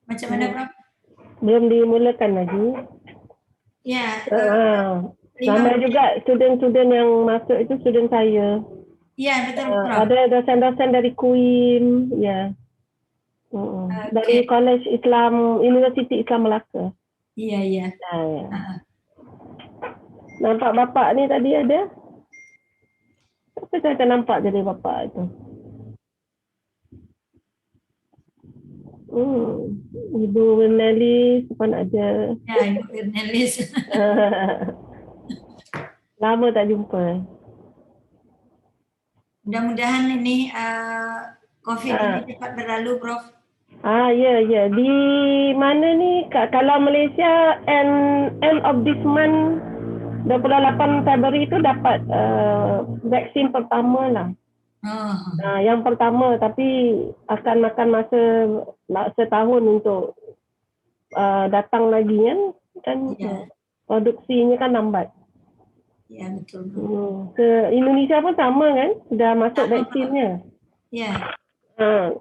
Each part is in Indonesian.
Macam mana, Prof? Belum dimulakan lagi. Ya, Ramai juga student-student yang masuk itu student saya. Ya, betul, Prof. Ada dosen-dosen dari Queen, ya. Dari College Islam, Universiti Islam Melaka. Iya, iya. Nampak bapak ni tadi ada? Apa saya tak nampak jadi bapak itu? Ibu Nelly pun ada. Ya, Ibu Nerlis. Lama tak jumpa. Mudah-mudahan ini COVID ini cepat berlalu, Prof. Ya. Di mana ni? Kalau Malaysia end of this month 28 Februari itu dapat vaksin pertama lah. Yang pertama, tapi akan makan masa setahun untuk datang lagi kan produksinya kan lambat. Ya, betul. Ke Indonesia pun sama kan, sudah masuk vaksinnya. Ya.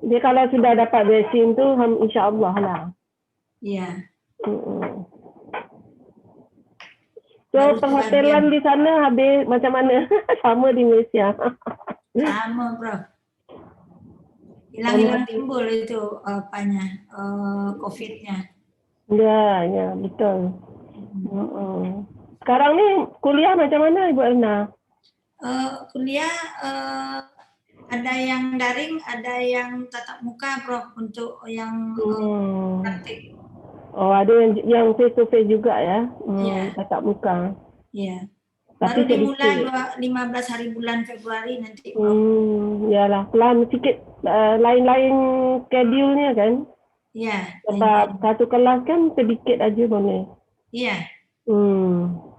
Dia kalau sudah dapat vaksin tu, insya-Allah lah. Ya. So perhotelan di sana habis macam mana? Sama di Malaysia. Sama, Prof. Hilang-hilang timbul itu COVID-nya. Ya, betul. Sekarang ni kuliah macam mana, Ibu Erna? Kuliah ada yang daring, ada yang tatap muka, Prof, untuk yang praktik. Ada yang face to face juga ya, tatap muka. Iya. Baru dimulai 15 hari bulan Februari nanti. Yalah, pelan sikit, lain-lain schedule-nya kan. Iya. Sebab satu kelas kan sedikit aja boleh. Iya.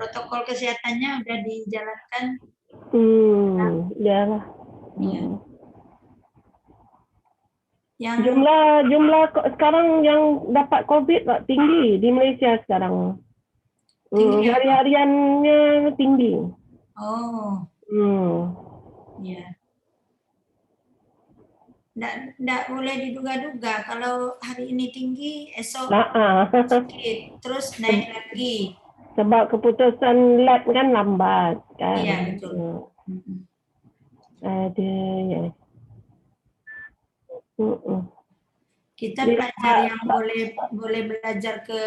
Protokol kesehatannya udah dijalankan. Yalah. Iya. Jumlah sekarang yang dapat COVID tinggi di Malaysia sekarang. Hari-hariannya tinggi. Ya. Nggak boleh diduga-duga. Kalau hari ini tinggi, esok sedikit, terus naik lagi. Sebab keputusan lab kan lambat kan. Iya, betul. Ya. Kita pelajar yang boleh belajar ke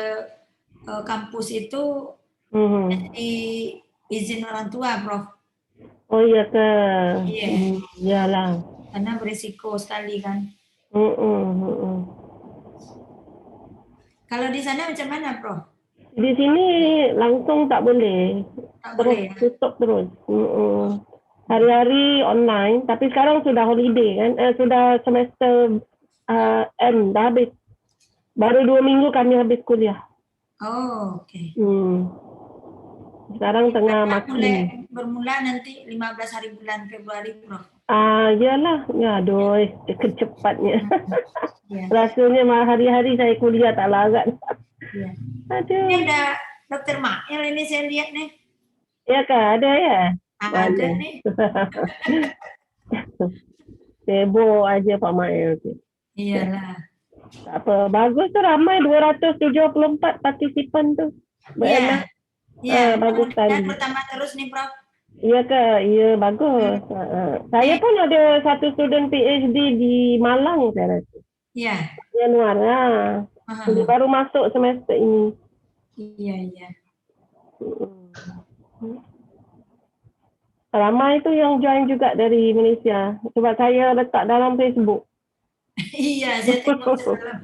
kampus itu di izin orang tua, Prof. Oh iya ke? Iya. Iyalah. Karena berisiko sekali kan. Kalau di sana macam mana, Prof? Di sini langsung tak boleh. Tutup terus. Hari-hari online, tapi sekarang sudah holiday kan, sudah semester end, dah habis. Baru 2 minggu kami habis kuliah. Okey. Sekarang tengah makin. Bermula nanti 15 hari bulan Februari, Prof. Iyalah, aduh, kecepatnya. Rasanya hari-hari saya kuliah tak larat. Ya. Aduh. Ini ada Dr. Mail ini saya lihat nih. Ya kah, ada ya? Ada nih. Sibuk aja Pak Mail. Iyalah. Tak apa, bagus tu, ramai 274 partisipan tu. Iya. Iya, bagus sekali. Pertama terus nih, Prof. Iya ke? Iya, bagus. Saya pun ada satu student PhD di Malang saya rasa. Iya. Januar. Baru masuk semester ini. Iya. Ramai tu yang join juga dari Malaysia. Sebab saya letak dalam Facebook. Iya, saya tengok semalam.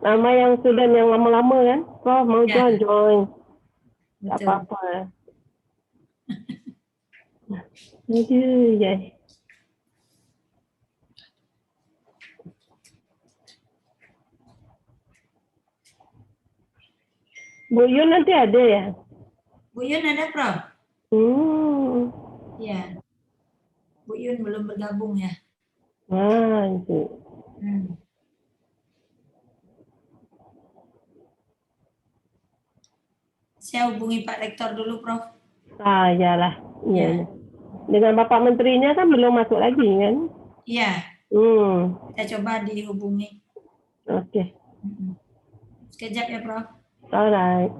Ramai yang student yang lama-lama kan. Prof mau join. Tak apa-apa. Aduh, Bu Yun nanti ada ya? Bu Yun ada, Prof? Iya. Bu Yun belum bergabung ya? Itu. Saya hubungi Pak Rektor dulu, Prof. Iyalah. Iya. Dengan Bapak Menterinya kan belum masuk lagi kan? Iya. Saya coba dihubungi. Okey. Sekejap ya, Prof. Alright.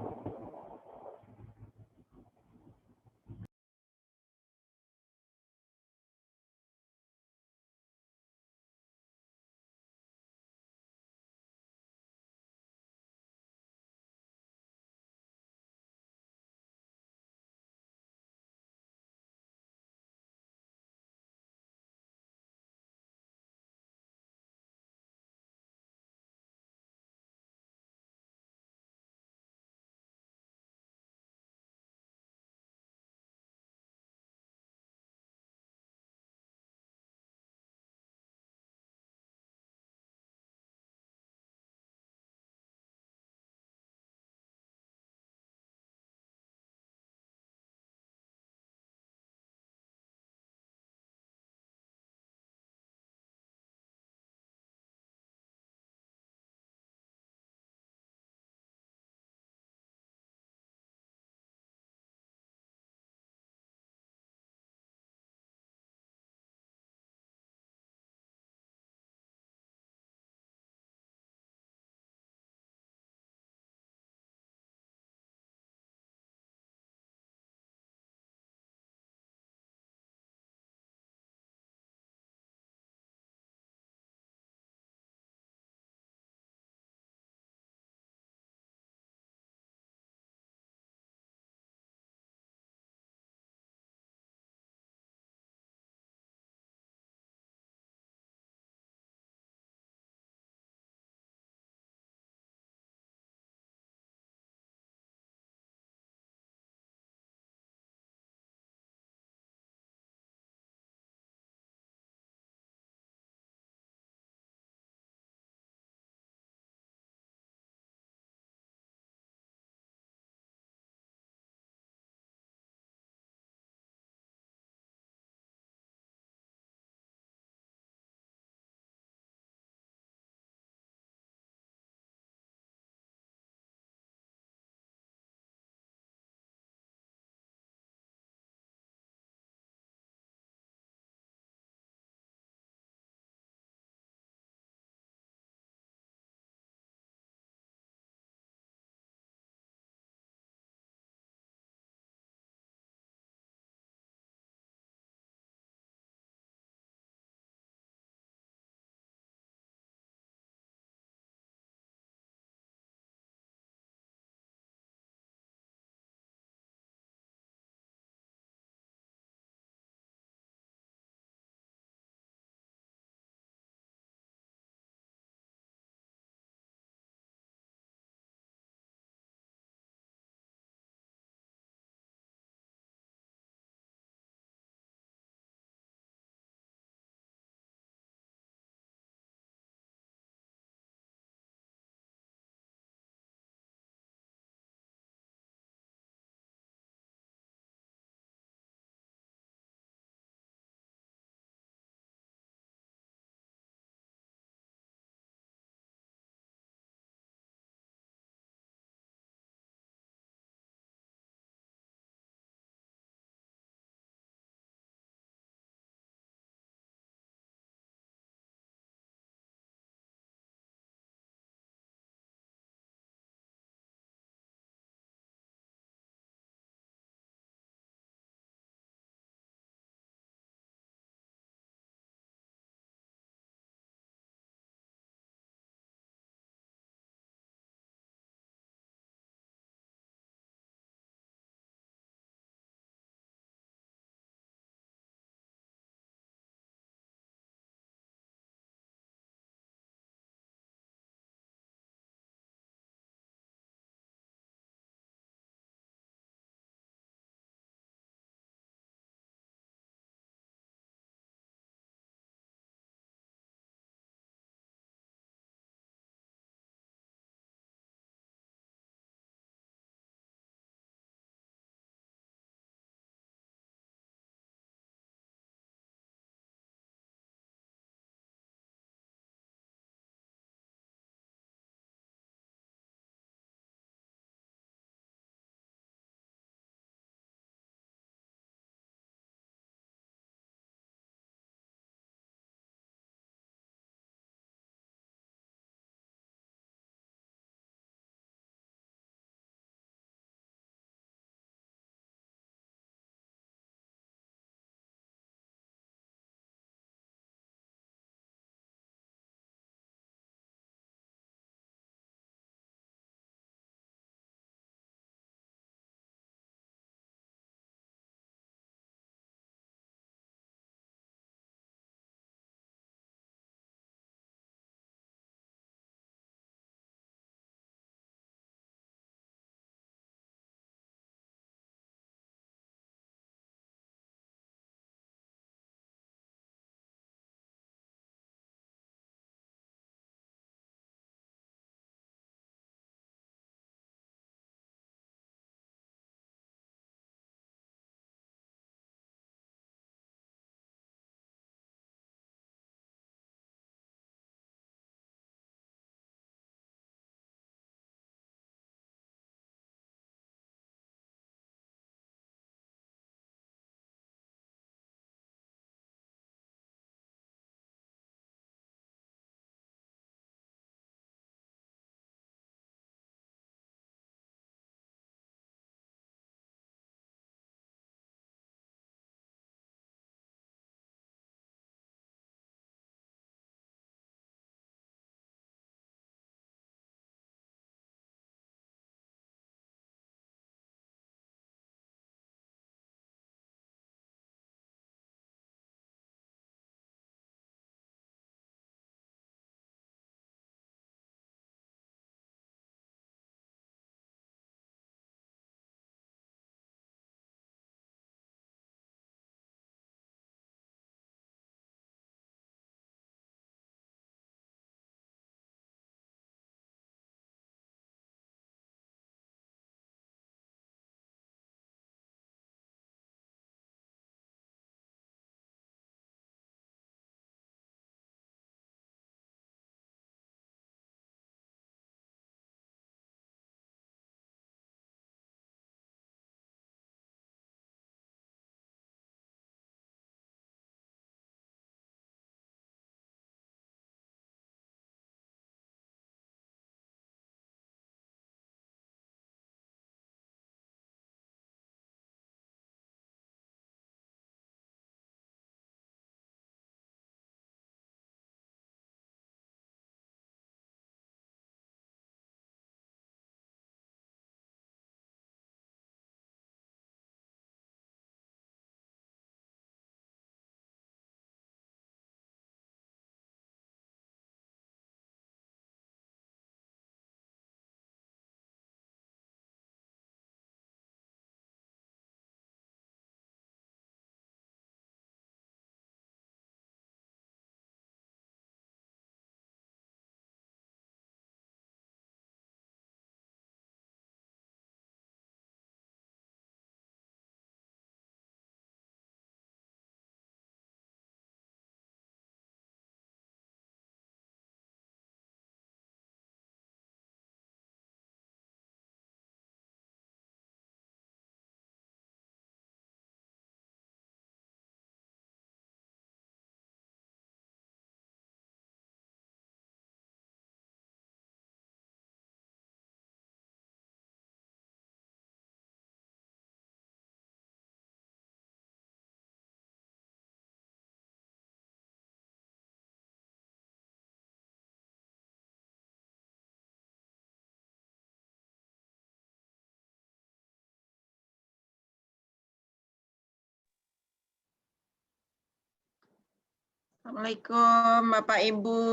Assalamualaikum Bapak Ibu.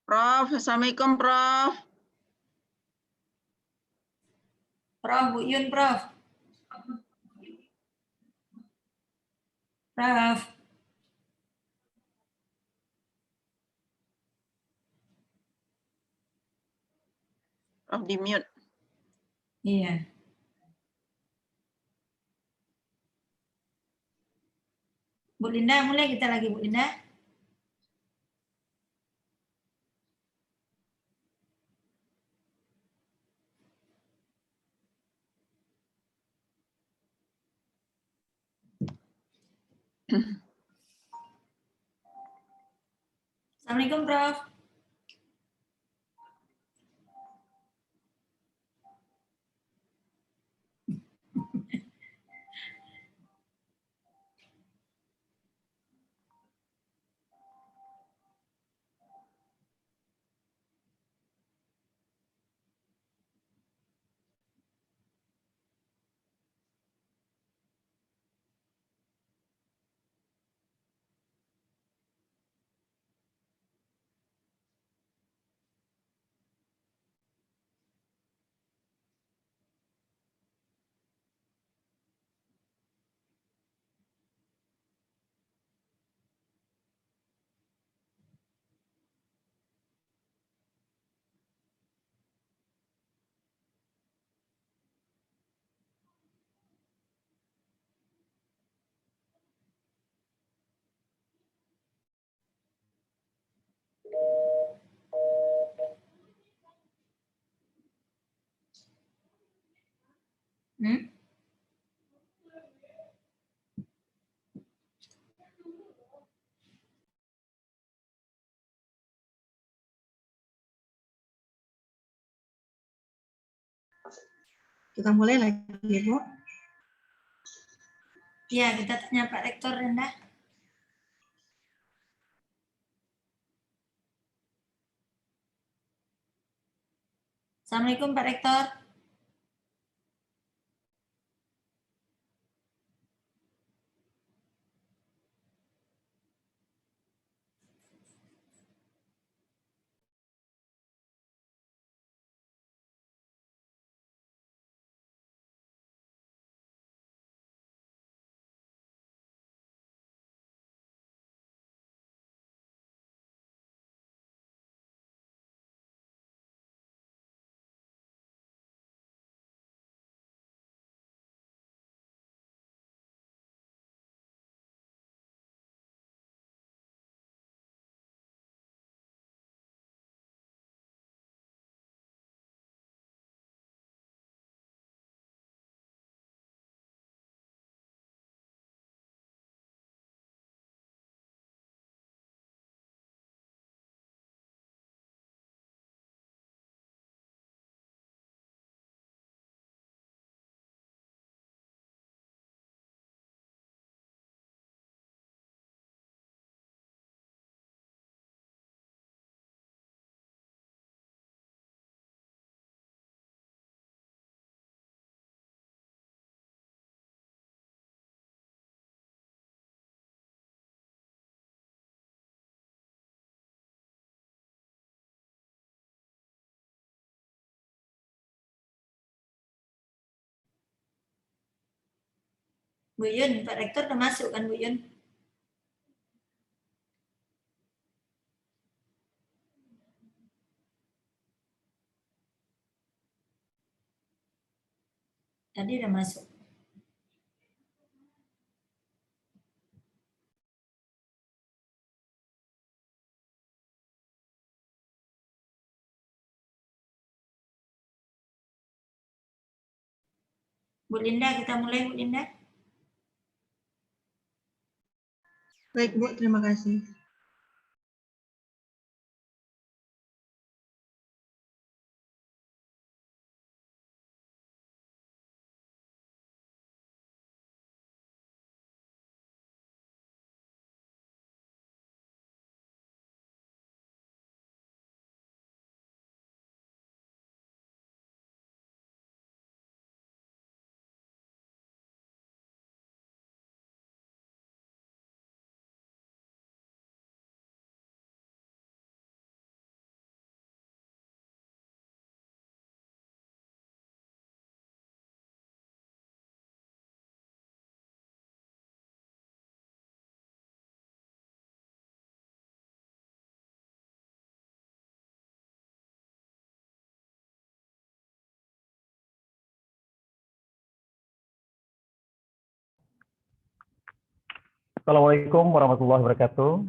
Prof, Assalamualaikum Prof. Prof, Bu Yun, Prof. Prof. Prof di mute. Iya. Bu Linda, mulai kita lagi Bu Linda. Assalamualaikum Prof. Kita mulai lagi, Bu. Ya, kita tanya Pak Rektor, Linda. Assalamualaikum Pak Rektor. Bu Yun, Pak Rektor udah masuk kan Bu Yun? Tadi udah masuk. Bu Linda, kita mulai Bu Linda. Baik, Bu. Terima kasih. Assalamualaikum warahmatullahi wabarakatuh.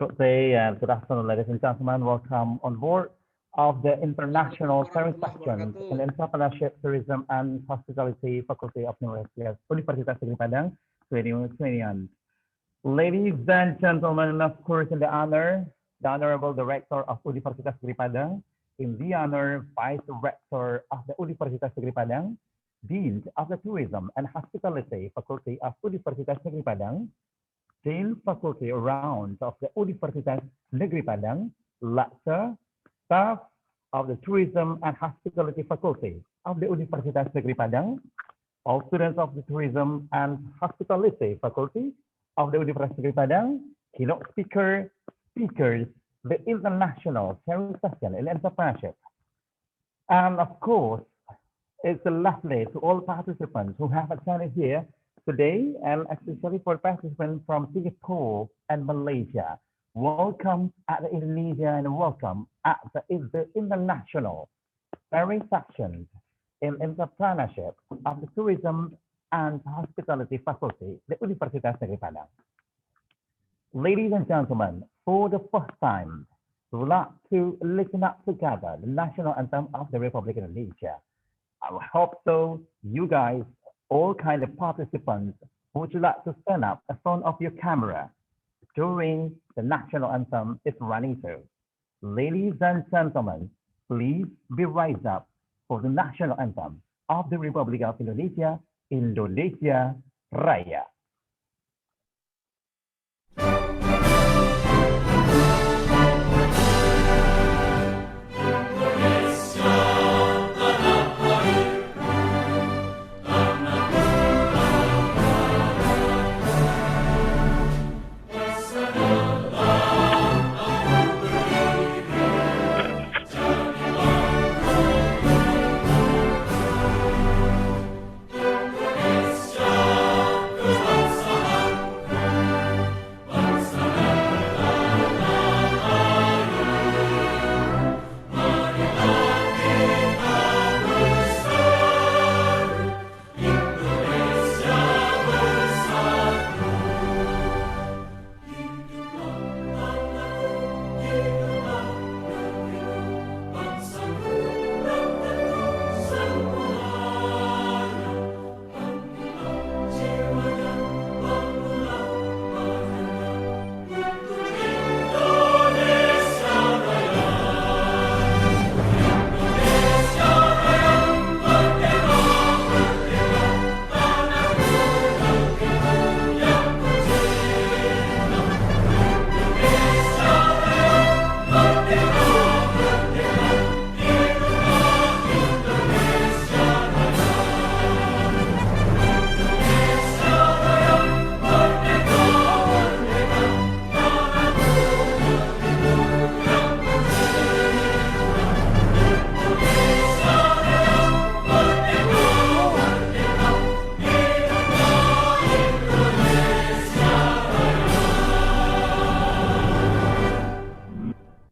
Good day and good afternoon, ladies and gentlemen. Welcome on board of the International Sharing Session in Entrepreneurship, Tourism, and Hospitality Faculty of Universitas Negeri Padang 2021. Ladies and gentlemen, of course, in the Honorable Director of Universitas Negeri Padang, in the honor Vice Rector of the Universitas Negeri Padang, Dean of the Tourism and Hospitality Faculty of Universitas Negeri Padang, Dean Faculty Rounds of the Universitas Negeri Padang, lecturer, staff of the Tourism and Hospitality Faculty of the Universitas Negeri Padang, all students of the Tourism and Hospitality Faculty of the Universitas Negeri Padang, keynote speakers, the International Sharing Session in Entrepreneurship. And of course, it's lovely to all participants who have attended here today, and especially for participants from Singapore and Malaysia. Welcome at the Indonesia and welcome at the International Sharing Session in Entrepreneurship of the Tourism and Hospitality Faculty, the Universitas Negeri Padang. Ladies and gentlemen, for the first time, we would like to listen up together the national anthem of the Republic of Indonesia. I hope so you guys, all kind of participants, would you like to stand up in front of your camera during the national anthem is running through. Ladies and gentlemen, please be raised up for the national anthem of the Republic of Indonesia, Indonesia Raya.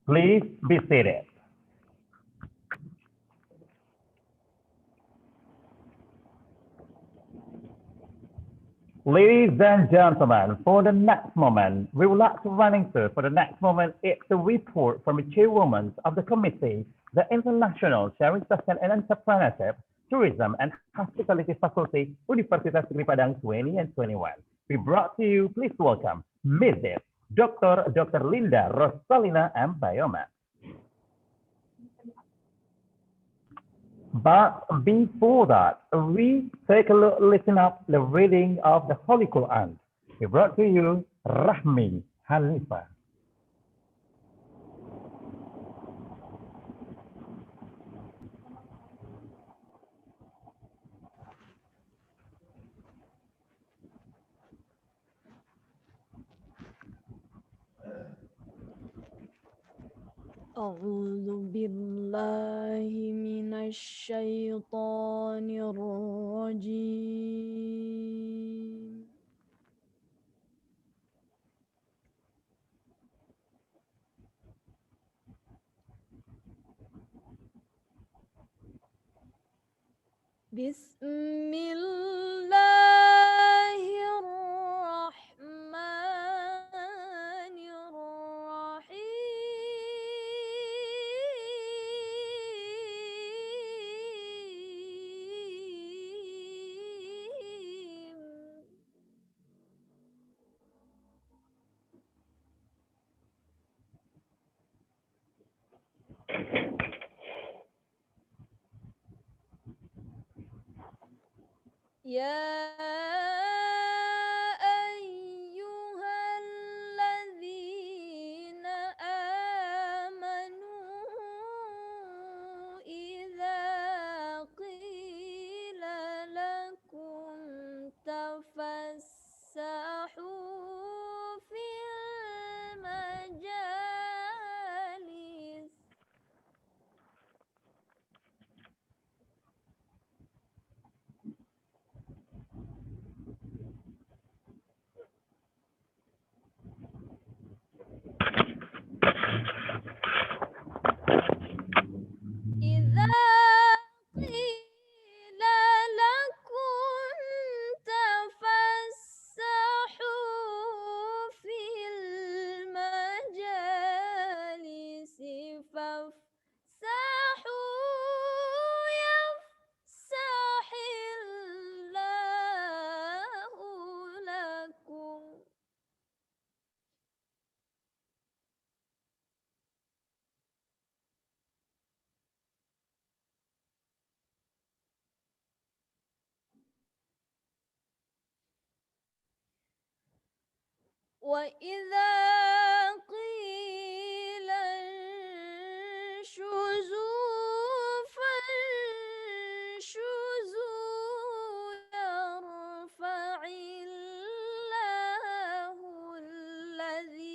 Please be seated. Ladies and gentlemen, for the next moment, we would like to running through. For the next moment, it's a report from the chairwoman of the committee, the International Sharing Session and Entrepreneurship, Tourism and Hospitality Faculty, Universitas Negeri Padang 2021. We brought to you, please welcome, Mrs. Dr. Linda Rosalina M. Bayoma. But before that, we take a look, listen up the reading of the Holy Quran. We brought to you Rahmi Hanifah. أعوذ بالله من الشيطان الرجيم بسم الله الرحمن يا أيها الذين آمنوا إذا قيل لكم تفسحوا في المجالس إذا قيل لكم تفسحوا في المجالس فافسحوا يفسح الله لكم وإذا قيل انشزوا فانشزوا يرفع الله الذين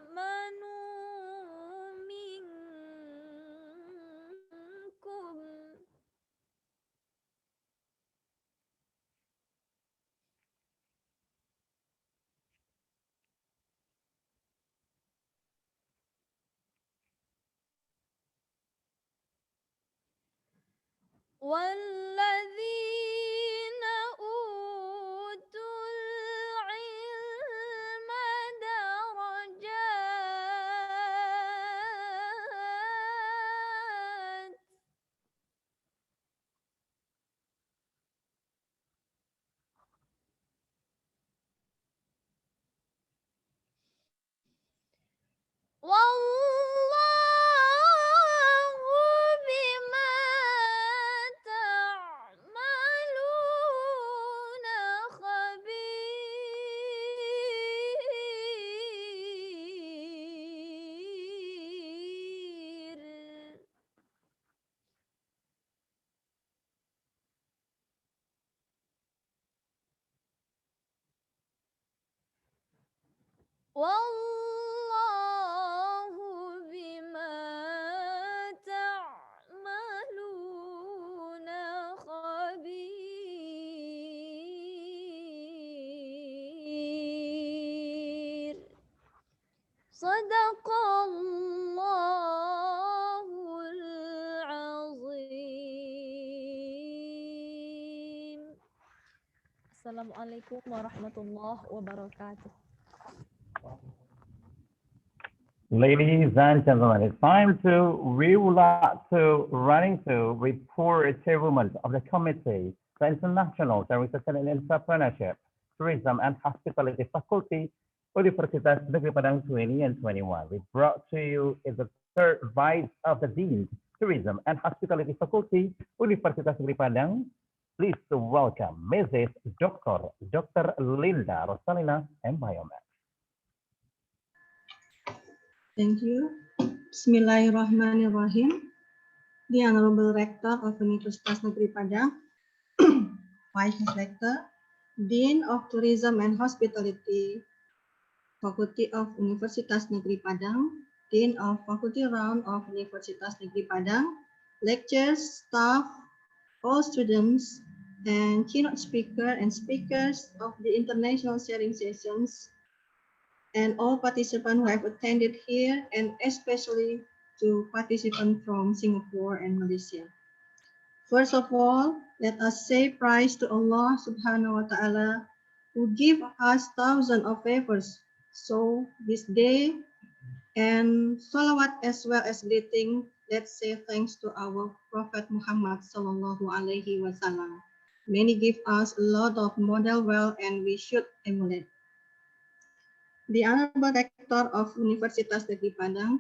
آمنوا منكم والذين أوتوا العلم درجات والله بما تعملون خبير والله بما تعملون خبير صدق الله العظيم. Assalamualaikum warahmatullahi wabarakatuh. Ladies and gentlemen, it's time to, we would like to running to report achievements of the committee, the International Services and Entrepreneurship, Tourism and Hospitality Faculty, Universitas Negeri Padang 20 and 21. We brought to you is the third vice of the Dean, Tourism and Hospitality Faculty, Universitas Negeri Padang. Please welcome Mrs. Dr. Linda Rosalina M. Biomed. Thank you. Bismillahirrahmanirrahim. The Honorable Rector of Universitas Negeri Padang, Vice Rector, Dean of Tourism and Hospitality, Faculty of Universitas Negeri Padang, Dean of Faculty Round of Universitas Negeri Padang, lecturers, staff, all students, and keynote speaker and speakers of the international sharing sessions, and all participants who have attended here, and especially to participants from Singapore and Malaysia. First of all, let us say praise to Allah subhanahu wa ta'ala, who give us thousands of favors. So this day, and salawat as well as greeting, let's say thanks to our Prophet Muhammad sallallahu alaihi wasallam. Many give us a lot of model well, and we should emulate. the Honorable Rector of Universitas Negeri Padang,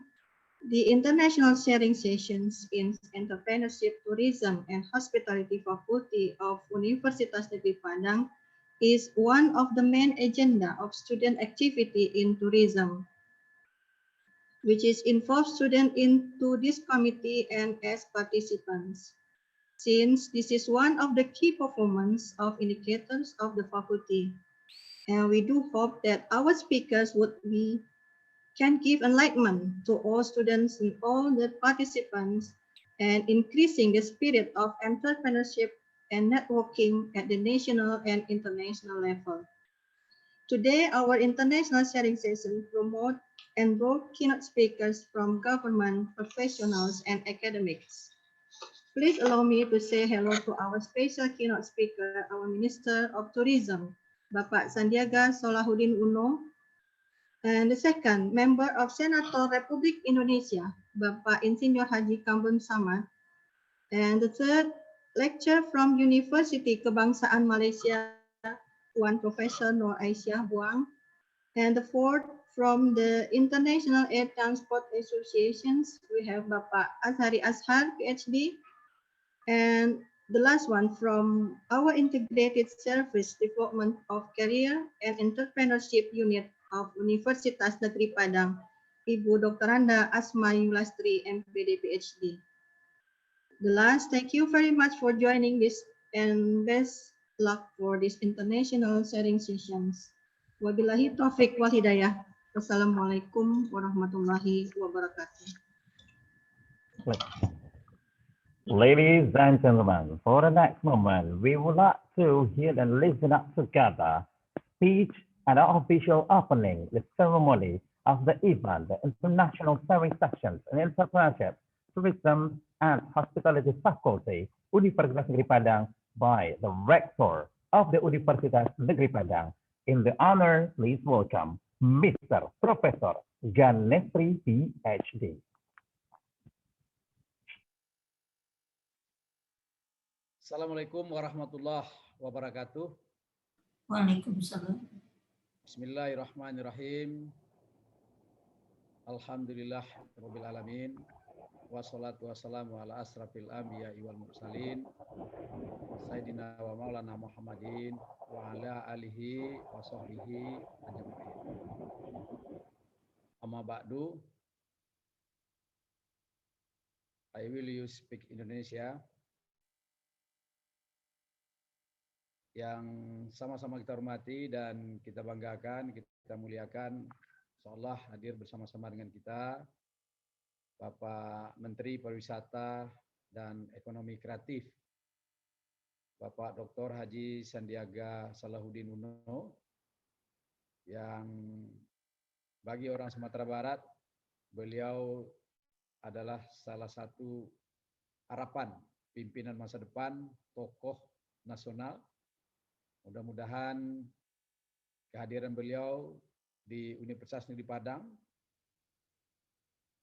the International Sharing Sessions in Entrepreneurship, Tourism, and Hospitality Faculty of Universitas Negeri Padang is one of the main agenda of student activity in tourism, which is involve students into this committee and as participants. Since this is one of the key performance of indicators of the faculty, and we do hope that our speakers can give enlightenment to all students and all the participants and increasing the spirit of entrepreneurship and networking at the national and international level. Today, our international sharing session promote and brought keynote speakers from government, professionals, and academics. Please allow me to say hello to our special keynote speaker, our Minister of Tourism, Bapak Sandiaga Salahuddin Uno. And the second, member of Senator Republik Indonesia, Bapak Insinyur Haji Kambun Samad. And the third, lecturer from University Kebangsaan Malaysia, Puan Professor Nur Aisyah Buang. And the fourth, from the International Air Transport Associations, we have Bapak Azhari Azhar, PhD. And the last one, from our Integrated Service Development of Career and Entrepreneurship Unit of Universitas Negeri Padang, Ibu Dr. Randa Asma Yulastri, MPD, PhD. The last, thank you very much for joining this and best luck for this international sharing sessions. Wabillahi taufiq wal hidayah. Wassalamualaikum warahmatullahi wabarakatuh. Ladies and gentlemen, for the next moment, we would like to hear and listen up together speech and our official opening, the ceremony of the event, the International Sharing Sessions in Entrepreneurship, Tourism, and Hospitality Faculty, Universitas Negeri Padang, by the Rector of the Universitas Negeri Padang. In the honor, please welcome Mr. Professor Ganestri, PhD. Assalamualaikum warahmatullahi wabarakatuh. Waalaikumsalam. Bismillahirrahmanirrahim. Alhamdulillah rabbil alamin. Wassalatu wassalamu ala asrafil anbiya wal mursalin. Sayyidina wa maulana Muhammadin wa ala alihi wa sahbihi ajma'in. Amma ba'du. I will use speak Indonesia. Yang sama-sama kita hormati dan kita banggakan, kita muliakan, insyaallah hadir bersama-sama dengan kita Bapak Menteri Pariwisata dan Ekonomi Kreatif, Bapak Dr. Haji Sandiaga Salahuddin Uno, yang bagi orang Sumatera Barat, beliau adalah salah satu harapan pimpinan masa depan, tokoh nasional. Mudah-mudahan kehadiran beliau di Universitas Negeri Padang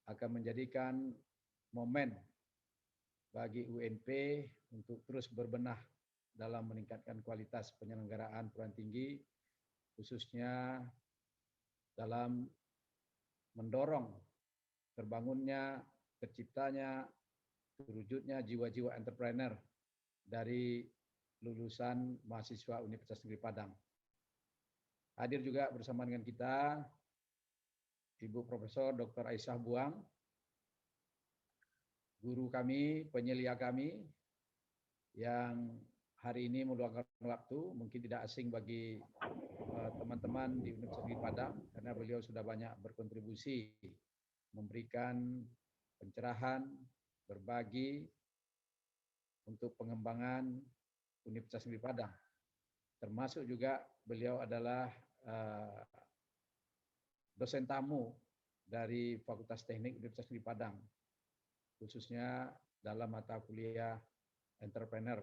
akan menjadikan momen bagi UNP untuk terus berbenah dalam meningkatkan kualitas penyelenggaraan perguruan tinggi, khususnya dalam mendorong terbangunnya, terciptanya, terwujudnya jiwa-jiwa entrepreneur dari lulusan mahasiswa Universitas Negeri Padang. Hadir juga bersama dengan kita Ibu Profesor Dr. Aisyah Buang, guru kami, penyelia kami, yang hari ini meluangkan waktu, mungkin tidak asing bagi teman-teman di Universitas Negeri Padang, karena beliau sudah banyak berkontribusi, memberikan pencerahan, berbagi untuk pengembangan Universitas Negeri Padang. Termasuk juga beliau adalah dosen tamu dari Fakultas Teknik Universitas Negeri Padang, khususnya dalam mata kuliah entrepreneur.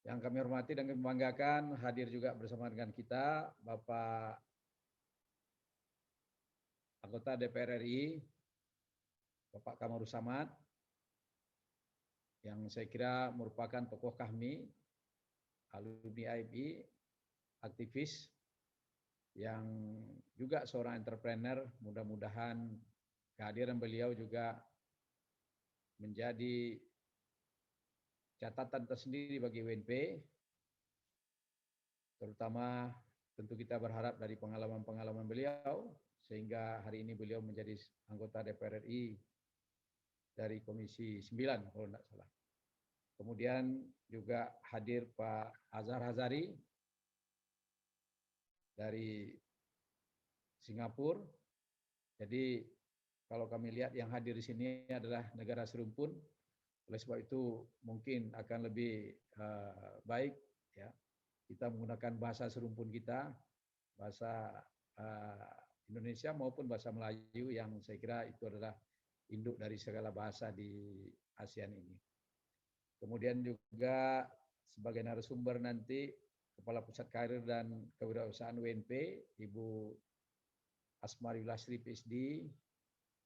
Yang kami hormati dan kami banggakan, hadir juga bersama dengan kita Bapak anggota DPR RI, Bapak Kamarus Samad, yang saya kira merupakan tokoh kami, alumni IMI, aktivis, yang juga seorang entrepreneur. Mudah-mudahan kehadiran beliau juga menjadi catatan tersendiri bagi UNP, terutama tentu kita berharap dari pengalaman-pengalaman beliau, sehingga hari ini beliau menjadi anggota DPR RI dari Komisi 9 kalau tidak salah. Kemudian juga hadir Pak Azhar Hazari dari Singapura. Jadi kalau kami lihat yang hadir di sini adalah negara serumpun, oleh sebab itu mungkin akan lebih baik ya kita menggunakan bahasa serumpun kita, bahasa Indonesia maupun bahasa Melayu yang saya kira itu adalah induk dari segala bahasa di ASEAN ini. Kemudian juga sebagai narasumber nanti Kepala Pusat Karir dan Kewirausahaan UNP, Ibu Asmari Lasri PhD,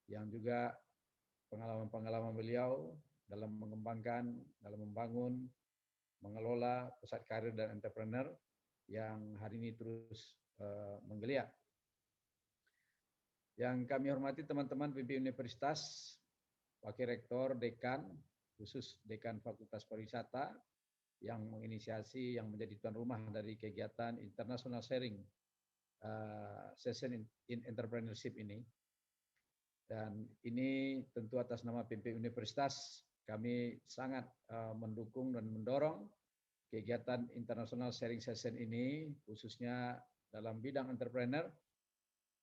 yang juga pengalaman-pengalaman beliau dalam mengembangkan, dalam membangun, mengelola pusat karir dan entrepreneur yang hari ini terus menggeliat. Yang kami hormati teman-teman pimpinan universitas, Wakil Rektor, Dekan, khusus Dekan Fakultas Pariwisata, yang menginisiasi, yang menjadi tuan rumah dari kegiatan International Sharing Session in Entrepreneurship ini. Dan ini tentu atas nama pimpinan universitas, kami sangat mendukung dan mendorong kegiatan International Sharing Session ini, khususnya dalam bidang entrepreneur.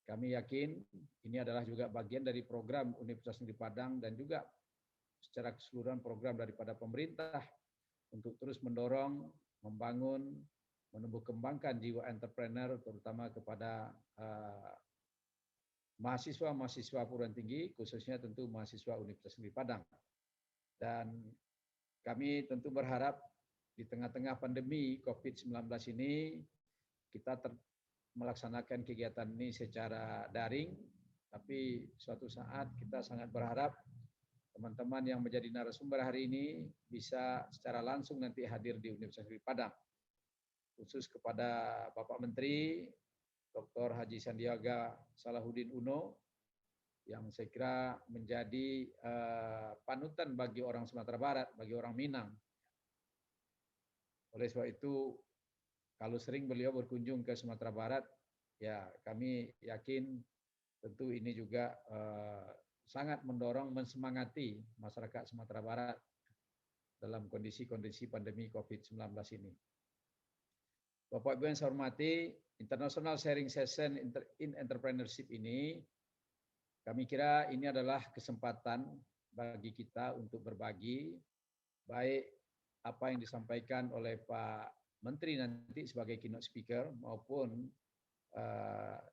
Kami yakin ini adalah juga bagian dari program Universitas Negeri Padang dan juga secara keseluruhan program daripada pemerintah untuk terus mendorong, membangun, menumbuh kembangkan jiwa entrepreneur, terutama kepada mahasiswa-mahasiswa perguruan tinggi, khususnya tentu mahasiswa Universitas Negeri Padang. Dan kami tentu berharap di tengah-tengah pandemi COVID-19 ini, kita melaksanakan kegiatan ini secara daring, tapi suatu saat kita sangat berharap teman-teman yang menjadi narasumber hari ini bisa secara langsung nanti hadir di Universitas Negeri Padang. Khusus kepada Bapak Menteri, Dr. Haji Sandiaga Salahuddin Uno, yang saya kira menjadi panutan bagi orang Sumatera Barat, bagi orang Minang. Oleh sebab itu, kalau sering beliau berkunjung ke Sumatera Barat, ya kami yakin tentu ini juga sangat mendorong, mensemangati masyarakat Sumatera Barat dalam kondisi-kondisi pandemi COVID-19 ini. Bapak Ibu yang saya hormati, International Sharing Session in Entrepreneurship ini, kami kira ini adalah kesempatan bagi kita untuk berbagi, baik apa yang disampaikan oleh Pak Menteri nanti sebagai keynote speaker maupun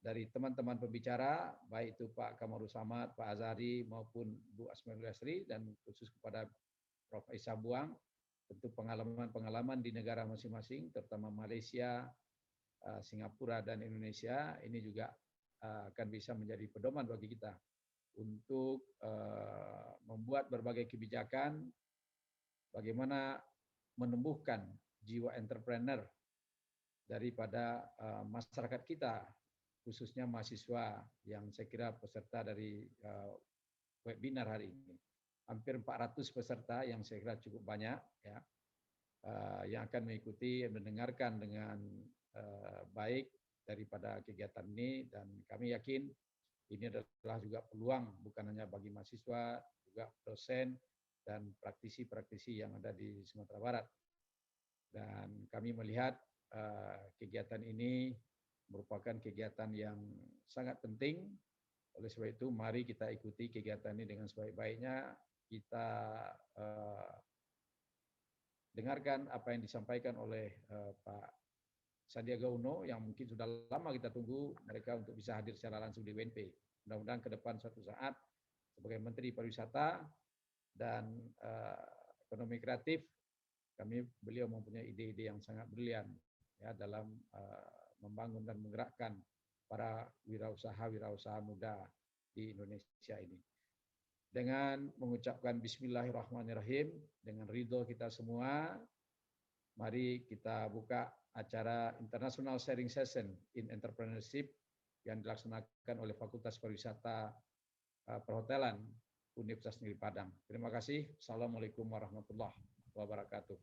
dari teman-teman pembicara, baik itu Pak Kamarul Samad, Pak Azhari maupun Bu Asmari Lasri, dan khusus kepada Prof. Isa Buang, tentu pengalaman-pengalaman di negara masing-masing, terutama Malaysia, Singapura, dan Indonesia, ini juga akan bisa menjadi pedoman bagi kita untuk membuat berbagai kebijakan, bagaimana menumbuhkan jiwa entrepreneur daripada masyarakat kita, khususnya mahasiswa yang saya kira peserta dari webinar hari ini. Hampir 400 peserta yang saya kira cukup banyak, ya, yang akan mengikuti, mendengarkan dengan baik daripada kegiatan ini, dan kami yakin ini adalah juga peluang bukan hanya bagi mahasiswa, juga dosen dan praktisi-praktisi yang ada di Sumatera Barat. Dan kami melihat kegiatan ini merupakan kegiatan yang sangat penting. Oleh sebab itu, mari kita ikuti kegiatan ini dengan sebaik-baiknya. Kita dengarkan apa yang disampaikan oleh Pak Sandiaga Uno, yang mungkin sudah lama kita tunggu mereka untuk bisa hadir secara langsung di UNP. Mudah-mudahan ke depan suatu saat sebagai Menteri Pariwisata dan Ekonomi Kreatif, beliau mempunyai ide-ide yang sangat brilian ya dalam membangun dan menggerakkan para wirausaha muda di Indonesia ini. Dengan mengucapkan Bismillahirrahmanirrahim, dengan ridho kita semua, mari kita buka acara International Sharing Session in Entrepreneurship yang dilaksanakan oleh Fakultas Pariwisata Perhotelan Universitas Negeri Padang. Terima kasih. Assalamualaikum warahmatullahi wabarakatuh.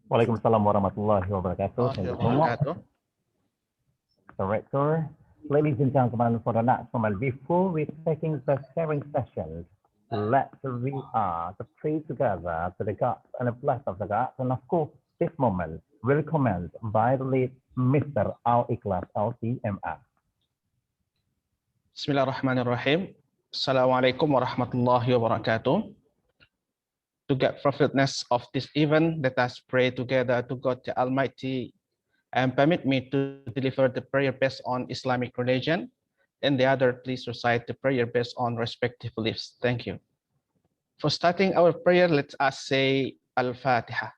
Waalaikumsalam warahmatullahi wabarakatuh. Thank you so much, Director. Ladies and gentlemen, for the next moment, before we taking the sharing session, let's we are to pray together to the God and the bless of the God. And of course, this moment will commence by the lead Mr. Al-Ikhlas LTMF. Bismillahirrahmanirrahim. Assalamualaikum warahmatullahi wabarakatuh. To get fruitfulness of this event, let us pray together to God the Almighty and permit me to deliver the prayer based on Islamic religion, and the other please recite the prayer based on respective beliefs. Thank you. For starting our prayer, let us say Al-Fatiha.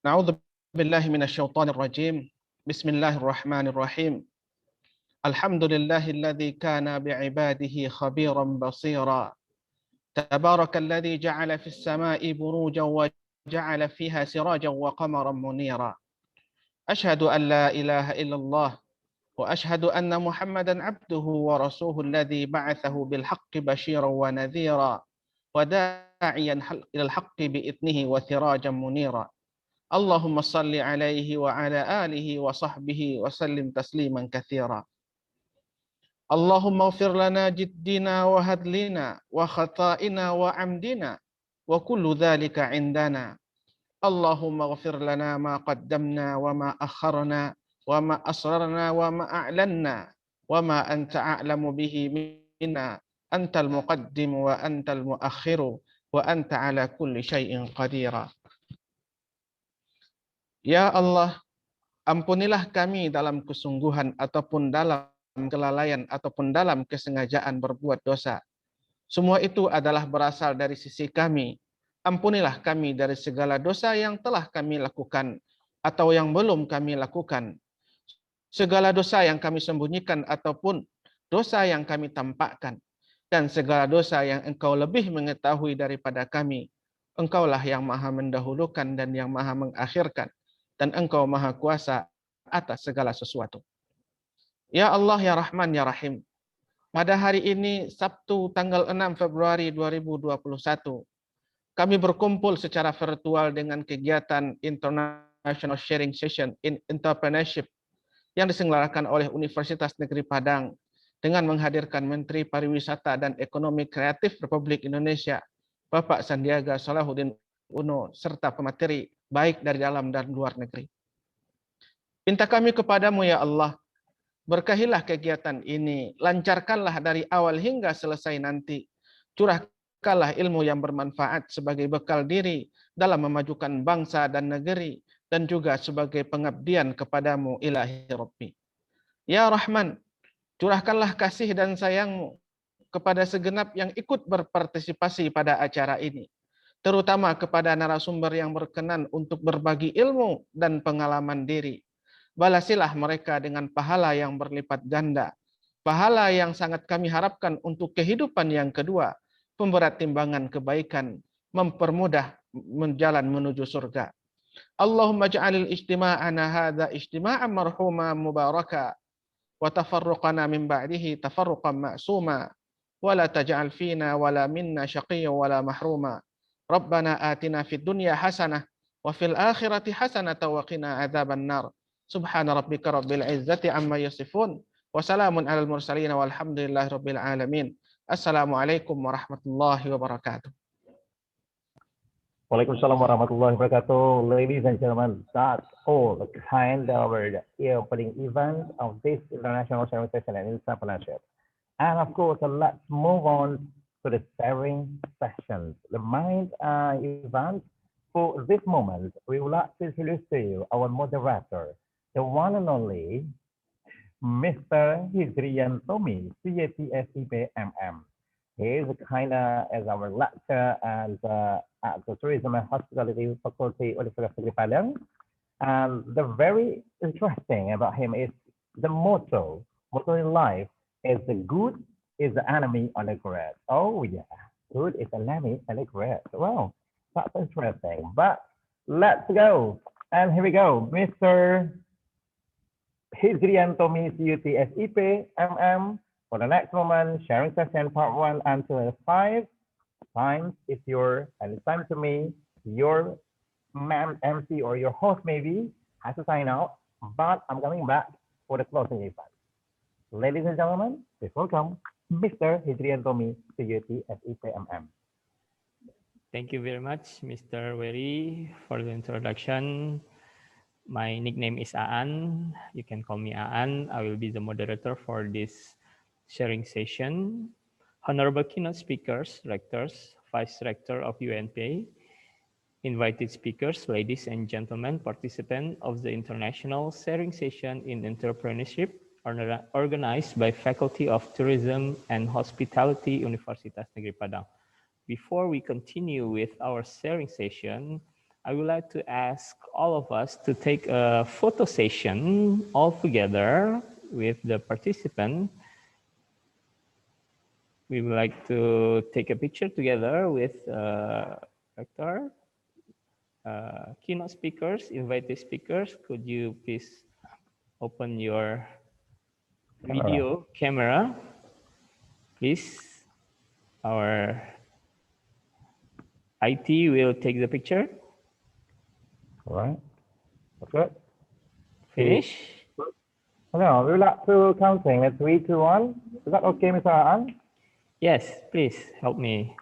Na'udzu billahi minasyaitonir rajim. Bismillahirrahmanirrahim. Alhamdulillahilladzi kana bi'ibadihi khabiran basira. Tabarakalladzi ja'ala fis sama'i burujan wa ja'ala fiha sirajan wa qamaran munira. Ashhadu an la ilaha illallah wa ashhadu anna Muhammadan 'abduhu wa rasuluhu alladzi ba'athahu bil haqqi basyiran wa nadhira wa da'iyan ilal haqqi bi idnihi wa sirajan munira. Allahumma salli alaihi wa ala alihi wa sahbihi wa sallim tasliman katsira. Allahumma ighfir lana jiddina wa hadlina wa khata'ina wa amdina wa kullu dhalika indana. Allahumma ighfir lana ma qaddamna wa ma akharna wa ma asrarna wa ma a'lanna wa ma anta a'lamu bihi minna. Antal muqaddim wa antal muakhiru wa anta ala kulli syai'in qadira. Ya Allah, ampunilah kami dalam kesungguhan ataupun dalam kelalaian ataupun dalam kesengajaan berbuat dosa. Semua itu adalah berasal dari sisi kami. Ampunilah kami dari segala dosa yang telah kami lakukan atau yang belum kami lakukan. Segala dosa yang kami sembunyikan ataupun dosa yang kami tampakkan. Dan segala dosa yang Engkau lebih mengetahui daripada kami. Engkaulah yang maha mendahulukan dan yang maha mengakhirkan. Dan Engkau maha kuasa atas segala sesuatu. Ya Allah, ya Rahman, ya Rahim. Pada hari ini, Sabtu tanggal 6 Februari 2021, kami berkumpul secara virtual dengan kegiatan International Sharing Session in Entrepreneurship yang diselenggarakan oleh Universitas Negeri Padang dengan menghadirkan Menteri Pariwisata dan Ekonomi Kreatif Republik Indonesia, Bapak Sandiaga Salahuddin Uno, serta pemateri baik dari dalam dan luar negeri. Minta kami kepadamu ya Allah, berkahilah kegiatan ini, lancarkanlah dari awal hingga selesai nanti, curahkanlah ilmu yang bermanfaat sebagai bekal diri dalam memajukan bangsa dan negeri, dan juga sebagai pengabdian kepadamu ilahi Rabbi. Ya Rahman, curahkanlah kasih dan sayangmu kepada segenap yang ikut berpartisipasi pada acara ini, terutama kepada narasumber yang berkenan untuk berbagi ilmu dan pengalaman diri. Balasilah mereka dengan pahala yang berlipat ganda, pahala yang sangat kami harapkan untuk kehidupan yang kedua, pemberat timbangan kebaikan, mempermudah menjalan menuju surga. Allahumma ja'alil ijtima'ana hadza ijtima'an marhuma mubaraka, wa tafarruqana min ba'dihi tafarruqan ma'suma, wa la taj'al fina wa la minna syaqiyyan wa la mahruma. Rabbana atina fid dunya hasanah wa fil akhirati hasanah wa qina adzaban nar. Subhana rabbika rabbil izzati amma yasifun wa salamun alal mursalin walhamdulillahi rabbil alamin. Assalamualaikum warahmatullahi wabarakatuh. Waalaikumsalam warahmatullahi wabarakatuh. Ladies and gentlemen, that's all the kind of the opening event of this International Sharing Session and Entrepreneurship. And of course, let's move on to the sharing sessions. The main event for this moment, we would like to introduce to you our moderator, the one and only Mr. Hizrian Tommy, CAPSEPMM. He is kind of as our lecturer and at the Tourism and Hospitality Faculty of Universitas Negeri Padang. And the very interesting about him is the motto in life is the good is the enemy of the great. Oh yeah, good is the enemy of the great. Well, that's interesting. But let's go. And here we go, Mr. Hizrianto CUT MM for the next moment, sharing session part 1 until 5 times. If you're, and it's time to me, your MC or your host maybe has to sign out, but I'm coming back for the closing event. Ladies and gentlemen, please welcome Mr. Hizrianto CUT MM. Thank you very much, Mr. Wery, for the introduction. My nickname is Aan. You can call me Aan. I will be the moderator for this sharing session. Honorable keynote speakers, rectors, vice rector of UNP, invited speakers, ladies and gentlemen, participants of the International Sharing Session in Entrepreneurship organized by Faculty of Tourism and Hospitality, Universitas Negeri Padang. Before we continue with our sharing session, I would like to ask all of us to take a photo session all together with the participant. We would like to take a picture together with rector, keynote speakers, invited speakers. Could you please open your video camera, please? Our IT will take the picture. All right. Okay. Finish. No, we would like to counting at 3, 2, 1. Is that okay, Mr. Aan? Yes, please help me,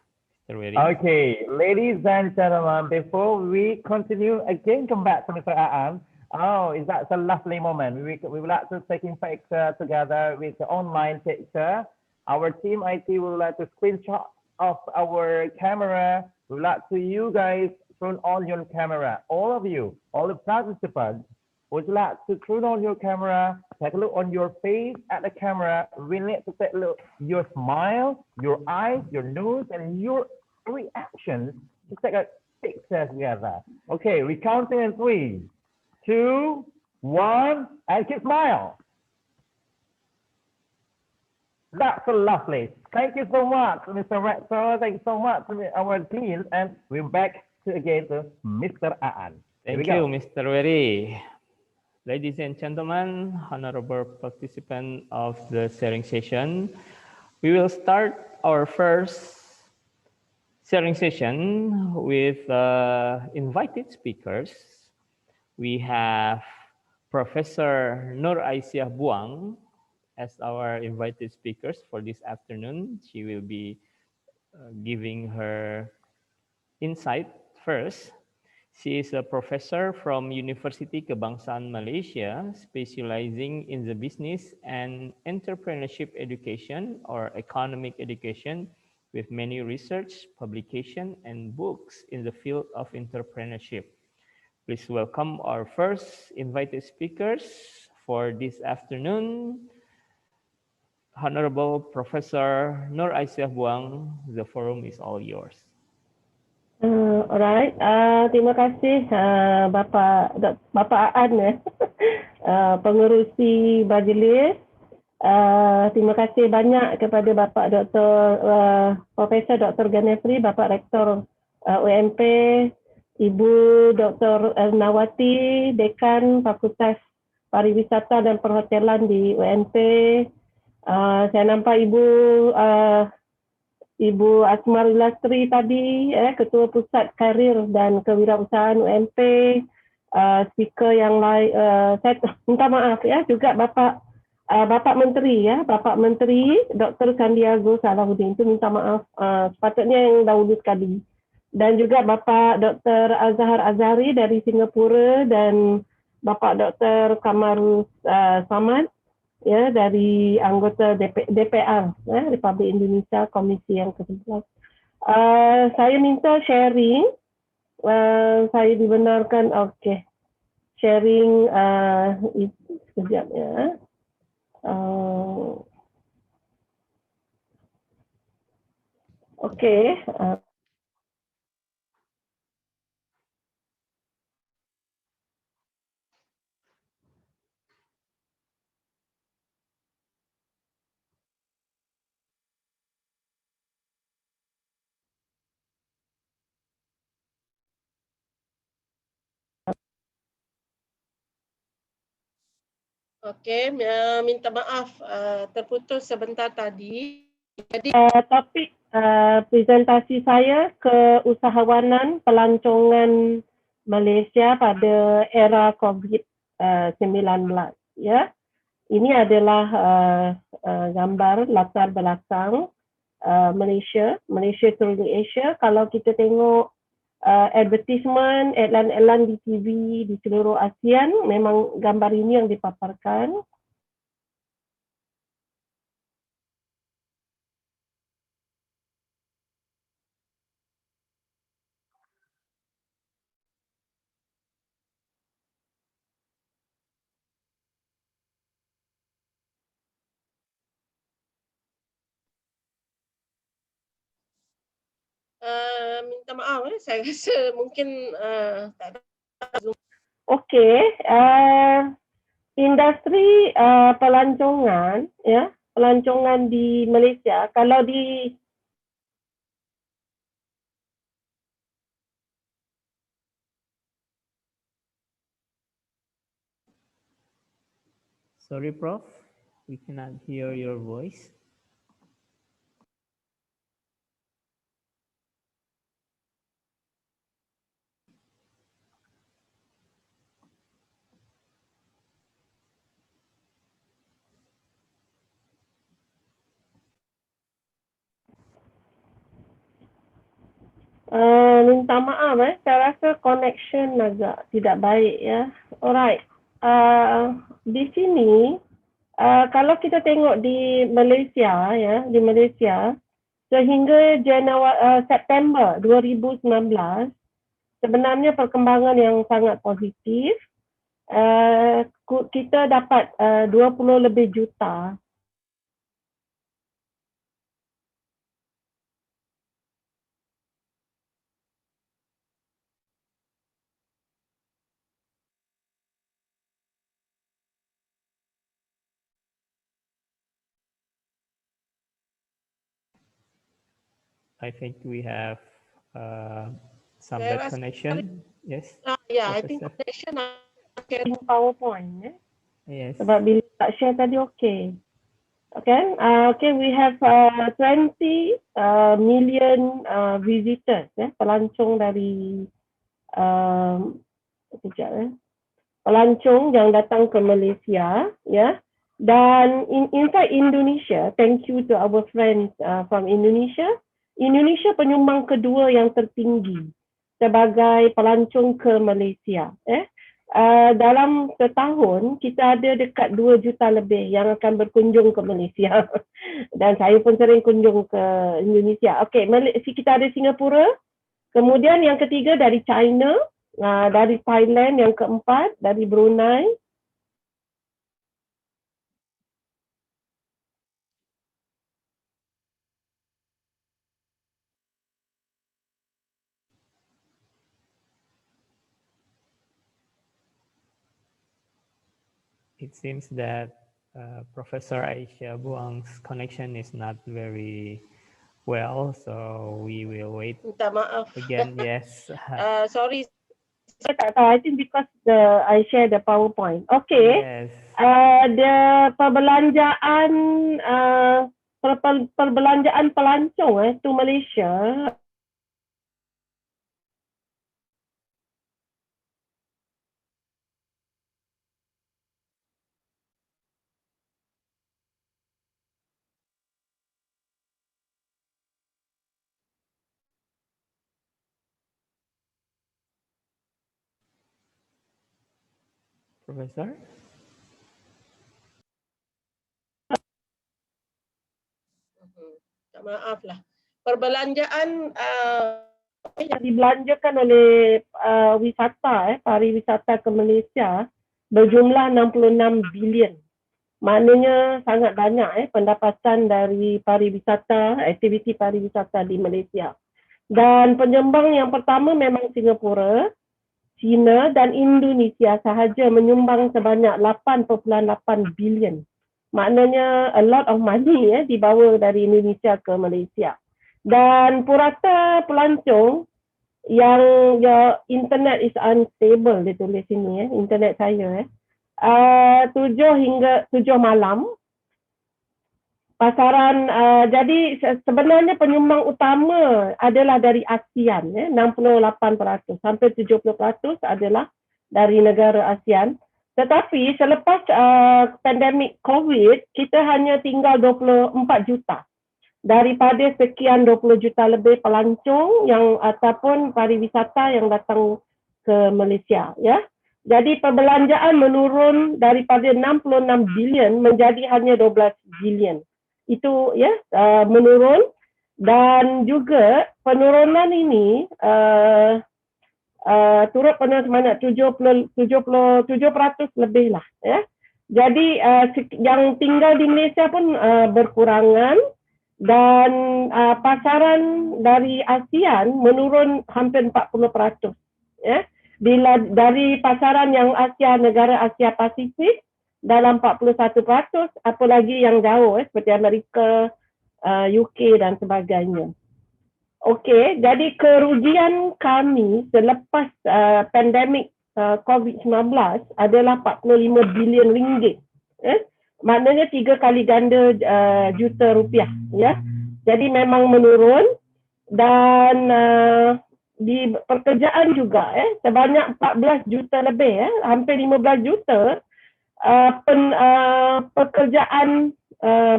Mr. Wery. Okay, ladies and gentlemen, before we continue, again come back to Mr. Aan. Oh, is that a lovely moment? We would like to take in picture together with the online picture. Our team IT would like to screenshot of our camera. We would like to you guys turn on your camera. All of you, all the participants, would you like to turn on your camera, take a look on your face at the camera. We need to take a look your smile, your eyes, your nose, and your reactions to take a picture together. Okay, we're counting in 3, 2, 1, and keep smile. That's so lovely. Thank you so much, Mr. Rector. Thank you so much to our team. And we're back again to Mr. Aan. Thank you, Mr. Wery. Ladies and gentlemen, honorable participants of the sharing session, we will start our first sharing session with invited speakers. We have Professor Nur Aisyah Buang as our invited speakers for this afternoon. She will be giving her insight first. She is a professor from University Kebangsaan Malaysia, specializing in the business and entrepreneurship education or economic education, with many research, publication, and books in the field of entrepreneurship. Please welcome our first invited speakers for this afternoon. Honorable Professor Nur Aisyah Buang, the forum is all yours. Alright, terima kasih Bapak Aan, pengerusi majlis. Terima kasih banyak kepada Bapak Profesor Dr. Ganefri, Bapak Rektor UMP, Ibu Dr. Nawati, Dekan Fakultas Pariwisata dan Perhotelan di UMP. Saya nampak Ibu Asmar Lastri tadi, Ketua Pusat Karir dan Kewirausahaan UMP, speaker yang lain. Saya minta maaf juga Bapak Menteri Bapak Menteri Dr. Sandiago Salahuddin, itu minta maaf, sepatutnya yang dahulu sekali. Dan juga Bapak Dr. Azhar Azhari dari Singapura dan Bapak Dr. Kamarus Samad dari anggota DPR Republik Indonesia Komisi yang ke-11. Saya minta sharing, saya dibenarkan, okey. Sharing sekejap ya. Okey. Okey, minta maaf terputus sebentar tadi. Jadi Topik presentasi saya keusahawanan pelancongan Malaysia pada era COVID-19. Ya, ini adalah gambar latar belakang Malaysia touring Asia. Kalau kita tengok advertisement, iklan-iklan di TV di seluruh ASEAN, memang gambar ini yang dipaparkan. minta maaf saya rasa mungkin tak ada Zoom. Okey, industri pelancongan, ya, pelancongan di Malaysia, kalau di Sorry, Prof. We cannot hear your voice. minta maaf, saya rasa connection agak tidak baik, ya. Alright, di sini kalau kita tengok di Malaysia, ya, di Malaysia sehingga September 2019 sebenarnya perkembangan yang sangat positif. Kita dapat 20 lebih juta I think we have some Saya bad rasa connection. Yes. Yeah, I think Professor. connection PowerPoint, ya. Yes. Sebab bila tak share tadi okey. Okay, okay, we have 20 million visitors, pelancong dari pelancong yang datang ke Malaysia, ya. Dan inside Indonesia, thank you to our friends from Indonesia. Indonesia penyumbang kedua yang tertinggi sebagai pelancong ke Malaysia. Dalam setahun kita ada dekat 2 juta lebih yang akan berkunjung ke Malaysia. Dan saya pun sering kunjung ke Indonesia. Okey, kita ada Singapura. Kemudian yang ketiga dari China, dari Thailand, yang keempat dari Brunei. It seems that Professor Aisyah Buang's connection is not very well, so we will wait. minta maaf. Again, yes. Sorry. I think because I share the PowerPoint. Okay. Yes. The perbelanjaan pelancong to Malaysia. Professor? Maaf lah. Perbelanjaan yang dibelanjakan oleh wisata, pariwisata ke Malaysia berjumlah 66 bilion. Maknanya sangat banyak pendapatan dari pariwisata, aktiviti pariwisata di Malaysia. Dan penyumbang yang pertama memang Singapura, China dan Indonesia sahaja menyumbang sebanyak 8.8 bilion. Maknanya a lot of money dibawa dari Indonesia ke Malaysia. Dan purata pelancong yang your internet is unstable, dia tulis sini internet saya 7 hingga 7 malam. Pasaran, jadi sebenarnya penyumbang utama adalah dari ASEAN, 68%, sampai 70% adalah dari negara ASEAN. Tetapi selepas pandemik COVID, kita hanya tinggal 24 juta. Daripada sekian 20 juta lebih pelancong yang ataupun pariwisata yang datang ke Malaysia, ya. Jadi perbelanjaan menurun daripada 66 bilion menjadi hanya 12 bilion. Itu ya menurun, dan juga penurunan ini turut pada semangat 77% lebih lah, ya. Jadi yang tinggal di Malaysia pun berkurangan, dan pasaran dari ASEAN menurun hampir 40%, ya. Bila dari pasaran yang negara Asia Pasifik dalam 41%, apalagi yang jauh seperti Amerika, UK dan sebagainya. Okey, jadi kerugian kami selepas pandemik COVID-19 adalah 45 bilion ringgit. Maknanya 3 kali ganda juta rupiah, ya. Jadi memang menurun, dan di pekerjaan juga sebanyak 14 juta lebih, hampir 15 juta pekerjaan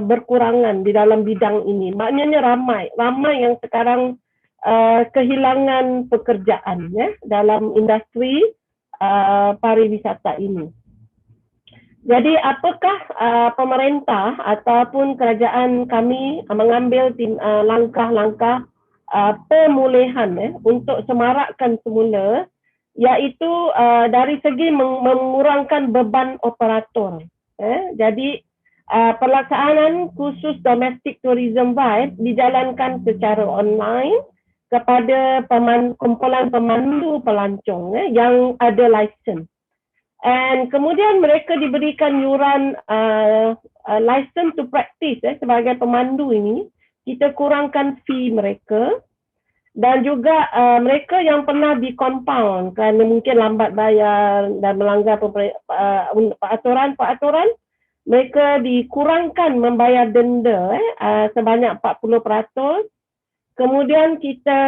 berkurangan di dalam bidang ini. Maknanya ramai yang sekarang kehilangan pekerjaan, ya, dalam industri pariwisata ini. Jadi apakah pemerintah ataupun kerajaan kami mengambil langkah-langkah pemulihan untuk semarakkan semula, iaitu dari segi mengurangkan beban operator. Jadi pelaksanaan khusus domestic tourism vibe dijalankan secara online kepada kumpulan pemandu pelancong yang ada license. And kemudian mereka diberikan yuran license to practice sebagai pemandu ini. Kita kurangkan fee mereka, dan juga mereka yang pernah di-compound kerana mungkin lambat bayar dan melanggar peraturan, mereka dikurangkan membayar denda sebanyak 40%. Kemudian kita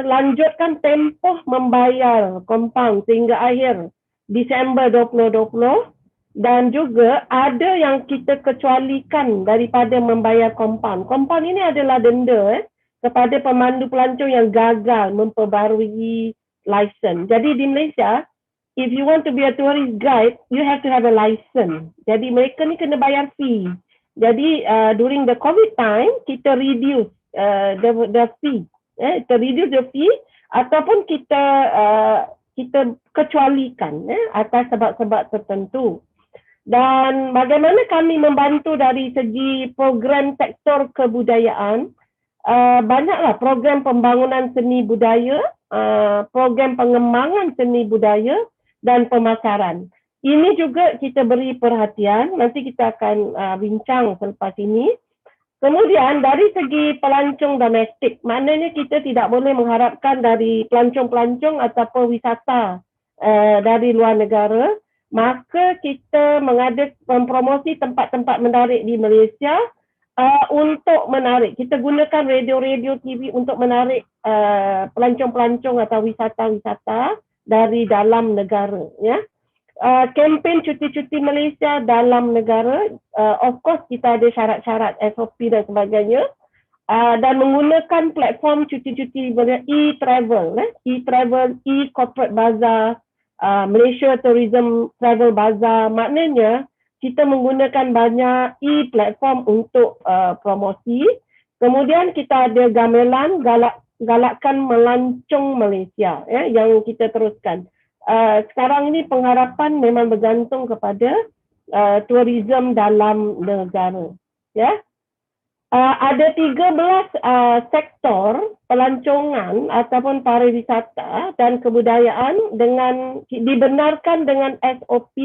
lanjutkan tempoh membayar compound sehingga akhir Disember 2020, dan juga ada yang kita kecualikan daripada membayar compound. Compound ini adalah denda kepada pemandu pelancong yang gagal memperbarui license. Jadi di Malaysia, if you want to be a tourist guide, you have to have a license. Jadi mereka ni kena bayar fee. Jadi during the COVID time, kita reduce the fee. Kita reduce the fee, ataupun kita kecualikan atas sebab-sebab tertentu. Dan bagaimana kami membantu dari segi program sektor kebudayaan, banyaklah program pembangunan seni budaya, program pengembangan seni budaya dan pemasaran. Ini juga kita beri perhatian, nanti kita akan bincang selepas ini. Kemudian dari segi pelancong domestik, maknanya kita tidak boleh mengharapkan dari pelancong-pelancong ataupun wisata dari luar negara, maka kita mengadakan promosi tempat-tempat menarik di Malaysia untuk menarik. Kita gunakan radio-radio TV untuk menarik pelancong-pelancong atau wisata-wisata dari dalam negara, ya. Kempen cuti-cuti Malaysia dalam negara, of course kita ada syarat-syarat SOP dan sebagainya, dan menggunakan platform cuti-cuti e-travel, e-corporate bazaar, Malaysia Tourism Travel Bazaar. Maknanya kita menggunakan banyak e-platform untuk promosi. Kemudian kita ada gamelan, galakkan melancong Malaysia, yang kita teruskan. Sekarang ini pengharapan memang bergantung kepada tourism dalam negara, ya. Ada 13 sektor pelancongan ataupun pariwisata dan kebudayaan dibenarkan dengan SOP,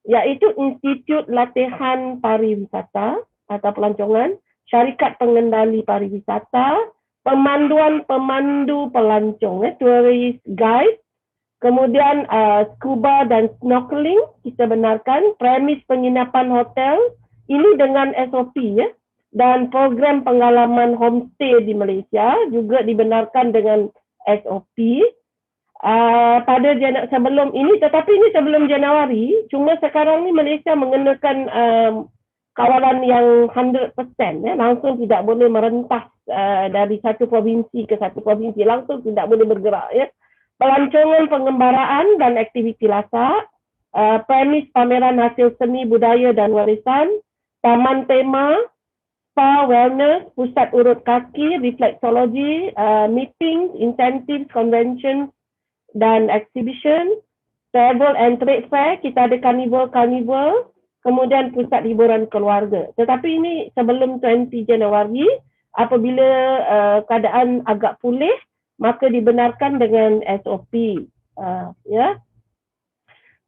iaitu Institut Latihan Pariwisata atau Pelancongan, Syarikat Pengendali Pariwisata, Pemanduan Pemandu Pelancong, Tourist Guide, Kemudian scuba dan snorkeling kita benarkan. Premis penginapan hotel ini dengan SOP ya. Dan program pengalaman homestay di Malaysia juga dibenarkan dengan SOP. Pada sebelum ini, tetapi ini sebelum Januari, cuma sekarang ni Malaysia mengenakan kawalan yang 100%, ya, langsung tidak boleh merentas dari satu provinsi ke satu provinsi, langsung tidak boleh bergerak. Ya. Pelancongan pengembaraan dan aktiviti lasak, premis pameran hasil seni budaya dan warisan, taman tema, spa, wellness, pusat urut kaki, reflexology, meetings, incentives, conventions dan exhibition, travel and trade fair, kita ada carnival, kemudian pusat hiburan keluarga. Tetapi ini sebelum 20 Januari, apabila keadaan agak pulih, maka dibenarkan dengan SOP. Ya.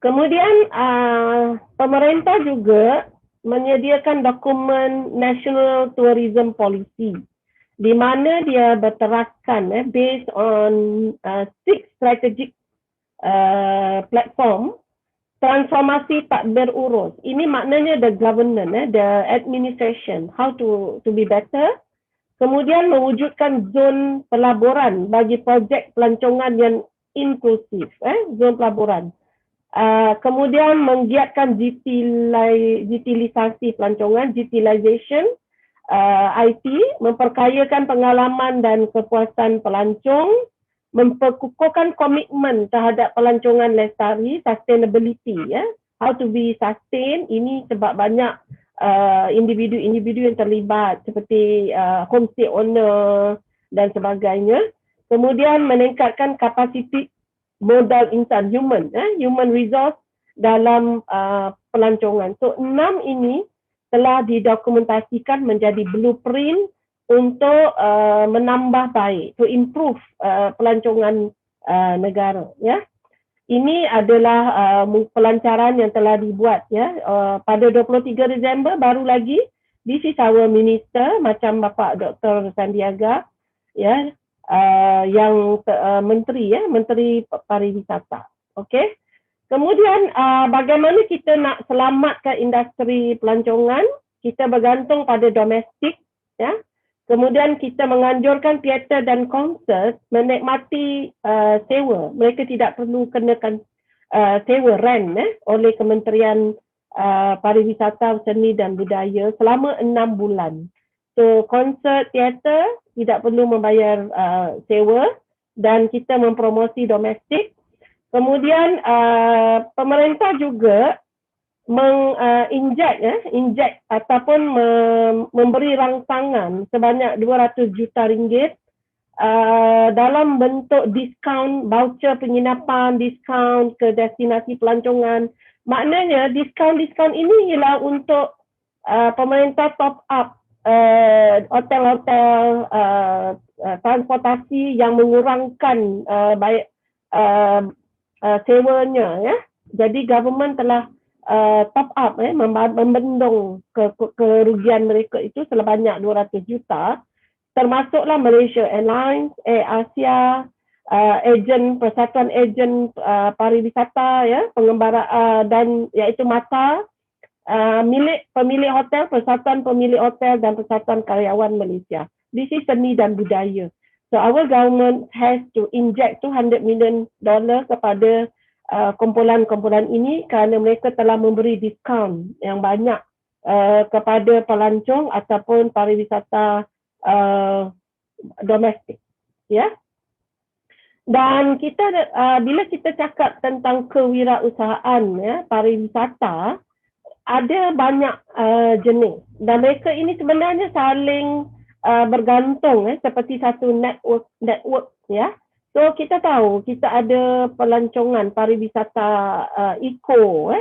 Kemudian pemerintah juga menyediakan dokumen National Tourism Policy, di mana dia berteraskan based on 6 strategic platform transformasi tak berurus. Ini maknanya the governance, the administration, how to be better. Kemudian mewujudkan zon pelaburan bagi projek pelancongan yang inklusif, zon pelaburan. Kemudian menggiatkan digitalisasi pelancongan, digitalization, IT, memperkayakan pengalaman dan kepuasan pelancong, memperkukuhkan komitmen terhadap pelancongan lestari, sustainability, ya. How to be sustain, ini sebab banyak individu-individu yang terlibat seperti homestay owner dan sebagainya. Kemudian meningkatkan kapasiti modal insan, human resource dalam pelancongan. So 6 ini telah didokumentasikan menjadi blueprint untuk menambah baik, to improve pelancongan negara. Ya. Ini adalah pelancaran yang telah dibuat ya pada 23 Disember baru lagi. This is our minister, macam Bapak Dr. Sandiaga, ya, yang menteri ya, menteri pariwisata. Okey. Kemudian bagaimana kita nak selamatkan industri pelancongan? Kita bergantung pada domestik, ya. Kemudian kita menganjurkan teater dan konsert menikmati sewa. Mereka tidak perlu kenakan sewa rent oleh Kementerian Pariwisata, Seni dan Budaya selama 6 bulan. So konsert, teater tidak perlu membayar sewa dan kita mempromosi domestik. Kemudian pemerintah juga inject ataupun memberi rangsangan sebanyak 200 juta ringgit dalam bentuk diskaun voucher penginapan, diskaun ke destinasi pelancongan. Maknanya diskaun-diskaun ini ialah untuk pemerintah top up hotel-hotel transportasi yang mengurangkan sewanya, ya. Jadi government telah top up, membendung kerugian mereka itu sebanyak 200 juta, termasuklah Malaysia Airlines, Air Asia, Persatuan Ejen Pariwisata, ya, pengembara dan iaitu MATA, pemilik hotel, Persatuan Pemilik Hotel dan Persatuan Karyawan Malaysia. This is seni dan budaya. So our government has to inject $200 million kepada kumpulan-kumpulan ini kerana mereka telah memberi diskaun yang banyak kepada pelancong ataupun pariwisata domestik, ya. Dan kita bila kita cakap tentang kewirausahaan, ya, pariwisata, ada banyak jenis dan mereka ini sebenarnya saling bergantung, seperti satu network, ya. So kita tahu kita ada pelancongan pariwisata eco.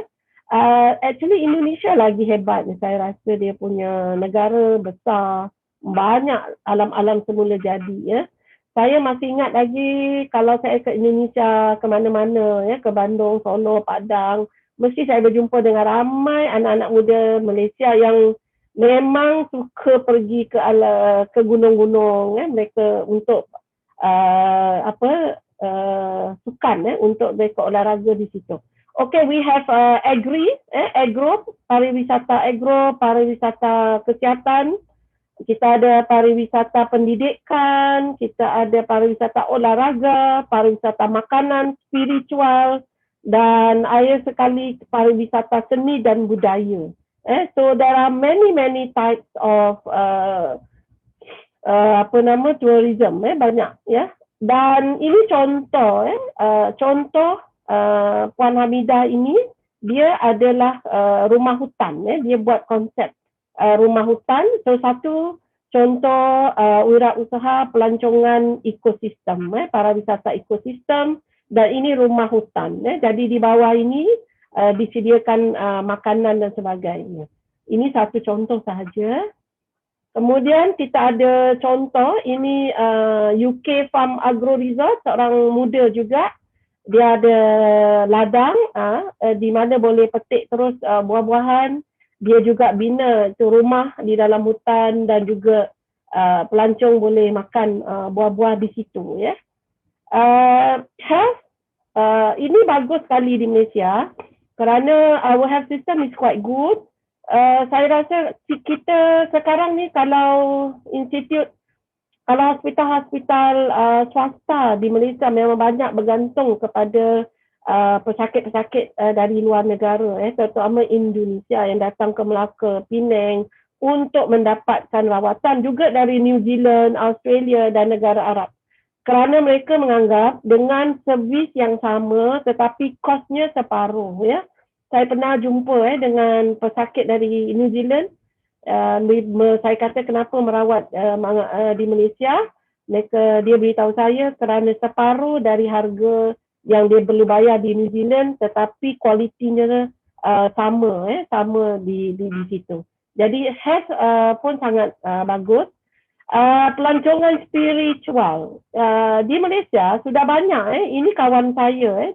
Actually Indonesia lagi hebat, saya rasa dia punya negara besar, banyak alam-alam semula jadi, ya. Saya masih ingat lagi kalau saya ke Indonesia ke mana-mana, ya, ke Bandung, Solo, Padang, mesti saya berjumpa dengan ramai anak-anak muda Malaysia yang memang suka pergi ke gunung-gunung, ya, mereka untuk sukan untuk mereka olahraga di situ. Okay, we have agro, pariwisata kesihatan, kita ada pariwisata pendidikan, kita ada pariwisata olahraga, pariwisata makanan, spiritual, dan akhir sekali pariwisata seni dan budaya. So there are many types of tourism, banyak ya. Dan ini contoh Puan Hamidah ini dia adalah rumah hutan, dia buat konsep rumah hutan. So satu contoh wirausaha pelancongan ekosistem, pariwisata ekosistem, dan ini rumah hutan. Jadi di bawah ini disediakan makanan dan sebagainya. Ini satu contoh sahaja. Kemudian kita ada contoh ini UK Farm Agro Resort, seorang muda juga. Dia ada ladang di mana boleh petik terus buah-buahan. Dia juga bina itu rumah di dalam hutan dan juga pelancong boleh makan buah-buah di situ ya. Health ini bagus sekali di Malaysia kerana our health system is quite good. Saya rasa kita sekarang ni kalau hospital swasta di Malaysia memang banyak bergantung kepada pesakit-pesakit dari luar negara, terutama Indonesia yang datang ke Melaka, Penang untuk mendapatkan rawatan, juga dari New Zealand, Australia dan negara Arab. Kerana mereka menganggap dengan servis yang sama tetapi kosnya separuh ya. Saya pernah jumpa dengan pesakit dari New Zealand. Saya kata kenapa merawat di Malaysia. Dia beritahu saya kerana separuh dari harga yang dia perlu bayar di New Zealand tetapi kualitinya sama di situ. Jadi health pun sangat bagus. Pelancongan spiritual di Malaysia sudah banyak. Ini kawan saya.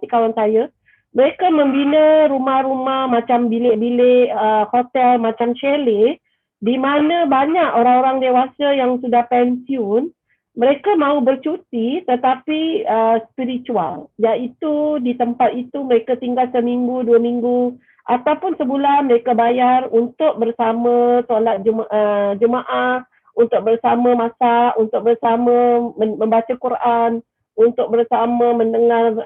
Mereka membina rumah-rumah macam bilik-bilik hotel macam chalet di mana banyak orang-orang dewasa yang sudah pensiun, mereka mahu bercuti tetapi spiritual, iaitu di tempat itu mereka tinggal seminggu, 2 minggu ataupun sebulan. Mereka bayar untuk bersama solat jemaah, untuk bersama masak, untuk bersama membaca Quran, untuk bersama mendengar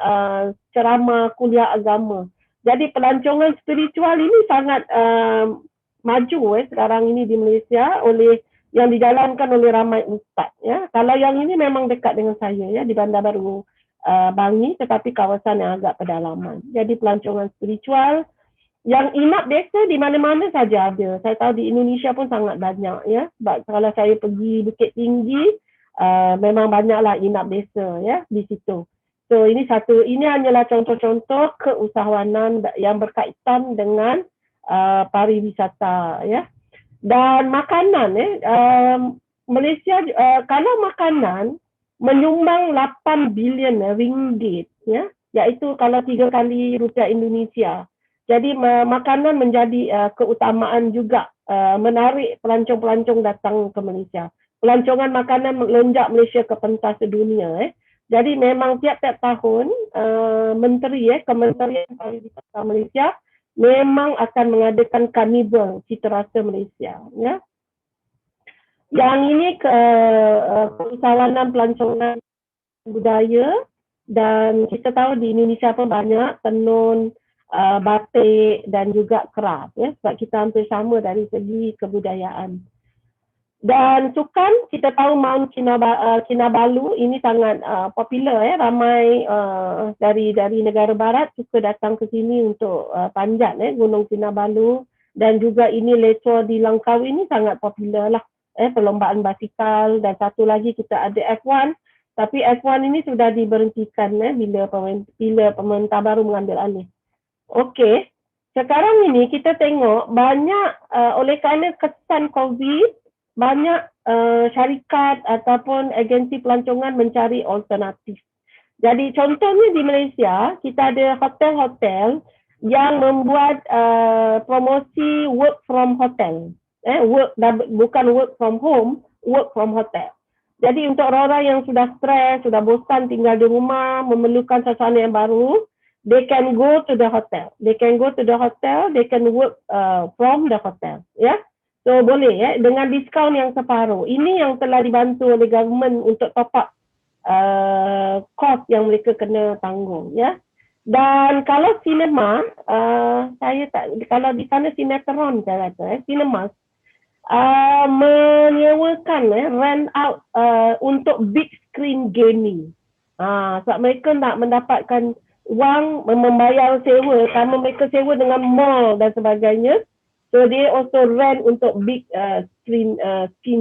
ceramah kuliah agama. Jadi pelancongan spiritual ini sangat maju sekarang ini di Malaysia yang dijalankan oleh ramai ustaz ya. Kalau yang ini memang dekat dengan saya ya, di Bandar Baru Bangi, tetapi kawasan yang agak pedalaman. Jadi pelancongan spiritual yang inap desa di mana-mana saja ada. Saya tahu di Indonesia pun sangat banyak ya. Sebab kalau saya pergi Bukit Tinggi, memang banyaklah inap desa ya di situ. So ini hanyalah contoh-contoh keusahawanan yang berkaitan dengan pariwisata ya. Dan makanan Malaysia kalau makanan menyumbang 8 bilion ringgit ya, iaitu kalau 3 kali rupiah Indonesia. Jadi makanan menjadi keutamaan juga, menarik pelancong-pelancong datang ke Malaysia. Pelancongan makanan melonjak Malaysia ke pentas dunia. Jadi memang tiap-tiap tahun Kementerian Pariwisata Malaysia memang akan mengadakan karnival cita rasa Malaysia ya. Yang ini keusahawanan pelancongan budaya, dan kita tahu di Indonesia pun banyak tenun, batik dan juga kraft ya, sebab kita hampir sama dari segi kebudayaan. Dan sukan, kita tahu Mount Kinabalu ini sangat popular ya, ramai dari negara barat suka datang ke sini untuk panjat Gunung Kinabalu. Dan juga ini Lecuar di Langkawi ini sangat popular lah, perlombaan basikal. Dan satu lagi kita ada F1, tapi F1 ini sudah diberhentikan bila pemerintah baru mengambil alih. Okey, sekarang ini kita tengok banyak oleh kerana kesan COVID, banyak syarikat ataupun agensi pelancongan mencari alternatif. Jadi contohnya di Malaysia, kita ada hotel-hotel yang membuat promosi work from hotel. Bukan work from home, work from hotel. Jadi untuk orang-orang yang sudah stres, sudah bosan tinggal di rumah, memerlukan suasana yang baru, they can go to the hotel. They can go to the hotel, they can work from the hotel. Ya, so boleh ya, dengan diskaun yang separuh. Ini yang telah dibantu oleh government untuk top up kos yang mereka kena tanggung. Ya. Dan kalau sinema, saya tak, kalau di sana sinetron saya kata, sinema menyewakan rent out untuk big screen gaming. Sebab mereka nak mendapatkan wang membayar sewa, karena mereka sewa dengan mall dan sebagainya. So they also rent untuk big screen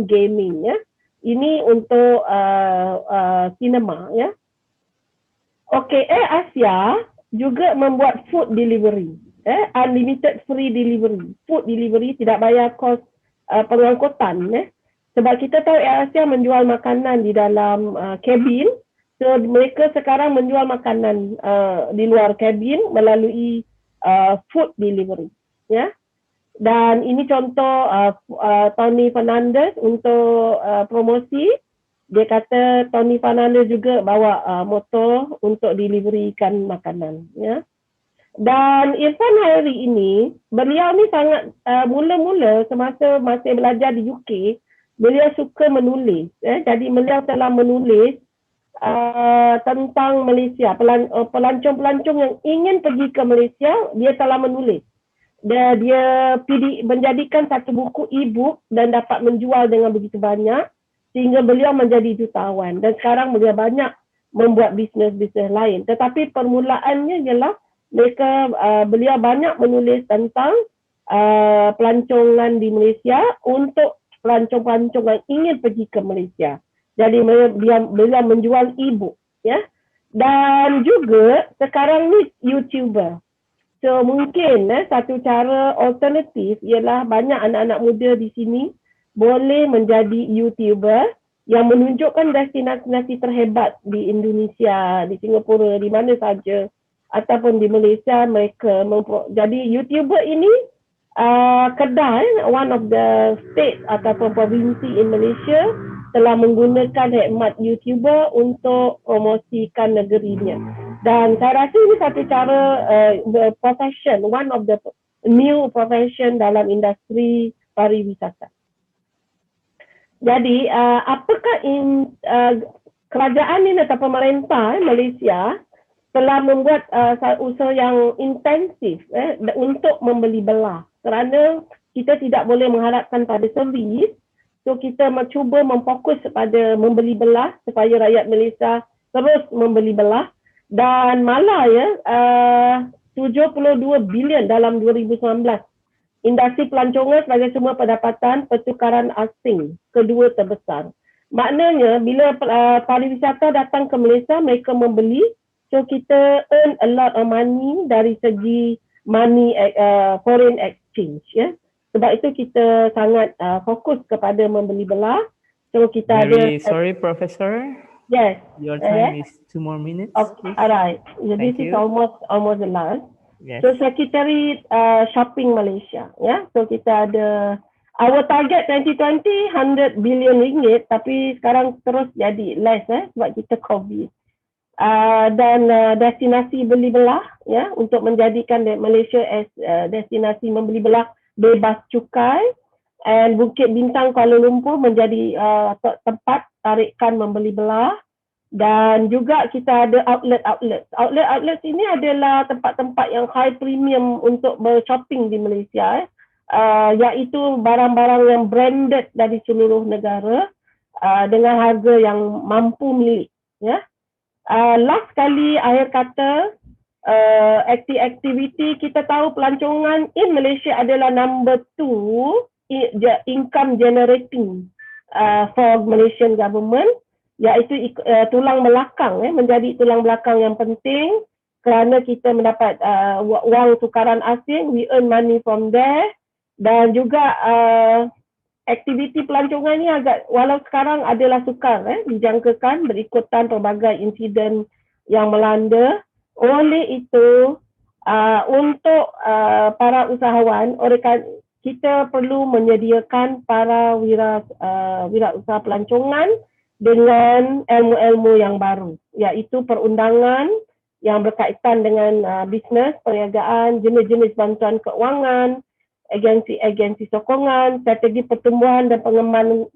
gaming. Ya. Ini untuk sinema. Ya. Okay, Air Asia juga membuat food delivery. Unlimited free delivery. Food delivery tidak bayar kos pengangkutan. Sebab kita tahu Air Asia menjual makanan di dalam kabin. So mereka sekarang menjual makanan di luar kabin melalui food delivery. Ya. Dan ini contoh Tony Fernandez untuk promosi. Dia kata Tony Fernandez juga bawa motor untuk deliverikan makanan. Ya. Dan Irfan Hairi ini, beliau ni sangat mula-mula semasa masih belajar di UK, beliau suka menulis. Jadi beliau telah menulis tentang Malaysia. Pelancong-pelancong yang ingin pergi ke Malaysia, dia telah menulis. Dia menjadikan satu buku e-book dan dapat menjual dengan begitu banyak sehingga beliau menjadi jutawan. Dan sekarang beliau banyak membuat bisnes-bisnes lain. Tetapi permulaannya ialah beliau banyak menulis tentang pelancongan di Malaysia untuk pelancong-pelancong yang ingin pergi ke Malaysia. Jadi beliau menjual e-book. Ya. Dan juga sekarang ni YouTuber. So mungkin satu cara alternatif ialah banyak anak-anak muda di sini boleh menjadi YouTuber yang menunjukkan destinasi terhebat di Indonesia, di Singapura, di mana saja ataupun di Malaysia mereka. Jadi YouTuber ini Kedah, one of the state ataupun provinsi in Malaysia telah menggunakan khidmat YouTuber untuk promosikan negerinya. Dan saya rasa ini satu cara profession, one of the new profession dalam industri pariwisata. Jadi apakah kerajaan ini atau pemerintah Malaysia telah membuat usaha yang intensif untuk membeli belah, kerana kita tidak boleh mengharapkan pada servis. So kita cuba memfokus pada membeli belah supaya rakyat Malaysia terus membeli belah. Dan malah 72 bilion dalam 2019. Industri pelancongan sebagai sumber pendapatan pertukaran asing kedua terbesar. Maknanya bila pariwisata datang ke Malaysia, mereka membeli. So kita earn a lot of money dari segi money foreign exchange. Ya. Sebab itu kita sangat fokus kepada membeli belah. So kita sorry, Professor. Yes. Your time is 2 more minutes. Okay. Alright. So this is almost the last. Yes. So Secretary Shopping Malaysia. Ya. So kita ada our target 2020 100 billion ringgit, tapi sekarang terus jadi less sebab kita COVID. Dan destinasi beli belah ya untuk menjadikan Malaysia as destinasi membeli belah bebas cukai, and Bukit Bintang Kuala Lumpur menjadi tempat tarikan membeli belah. Dan juga kita ada outlet. Outlet ini adalah tempat-tempat yang high premium untuk shopping di Malaysia, iaitu barang-barang yang branded dari seluruh negara dengan harga yang mampu milik. Ya. Last kali akhir kata, aktiviti kita tahu pelancongan in Malaysia adalah number 2 income generating for Malaysian government, iaitu tulang belakang, menjadi tulang belakang yang penting kerana kita mendapat wang tukaran asing, we earn money from there. Dan juga aktiviti pelancongan ni agak, walau sekarang adalah sukar dijangkakan berikutan pelbagai insiden yang melanda. Oleh itu untuk para usahawan, kita perlu menyediakan para wirausaha pelancongan dengan ilmu-ilmu yang baru, yaitu perundangan yang berkaitan dengan bisnes, perniagaan, jenis-jenis bantuan keuangan, agensi-agensi sokongan, strategi pertumbuhan dan pengembangan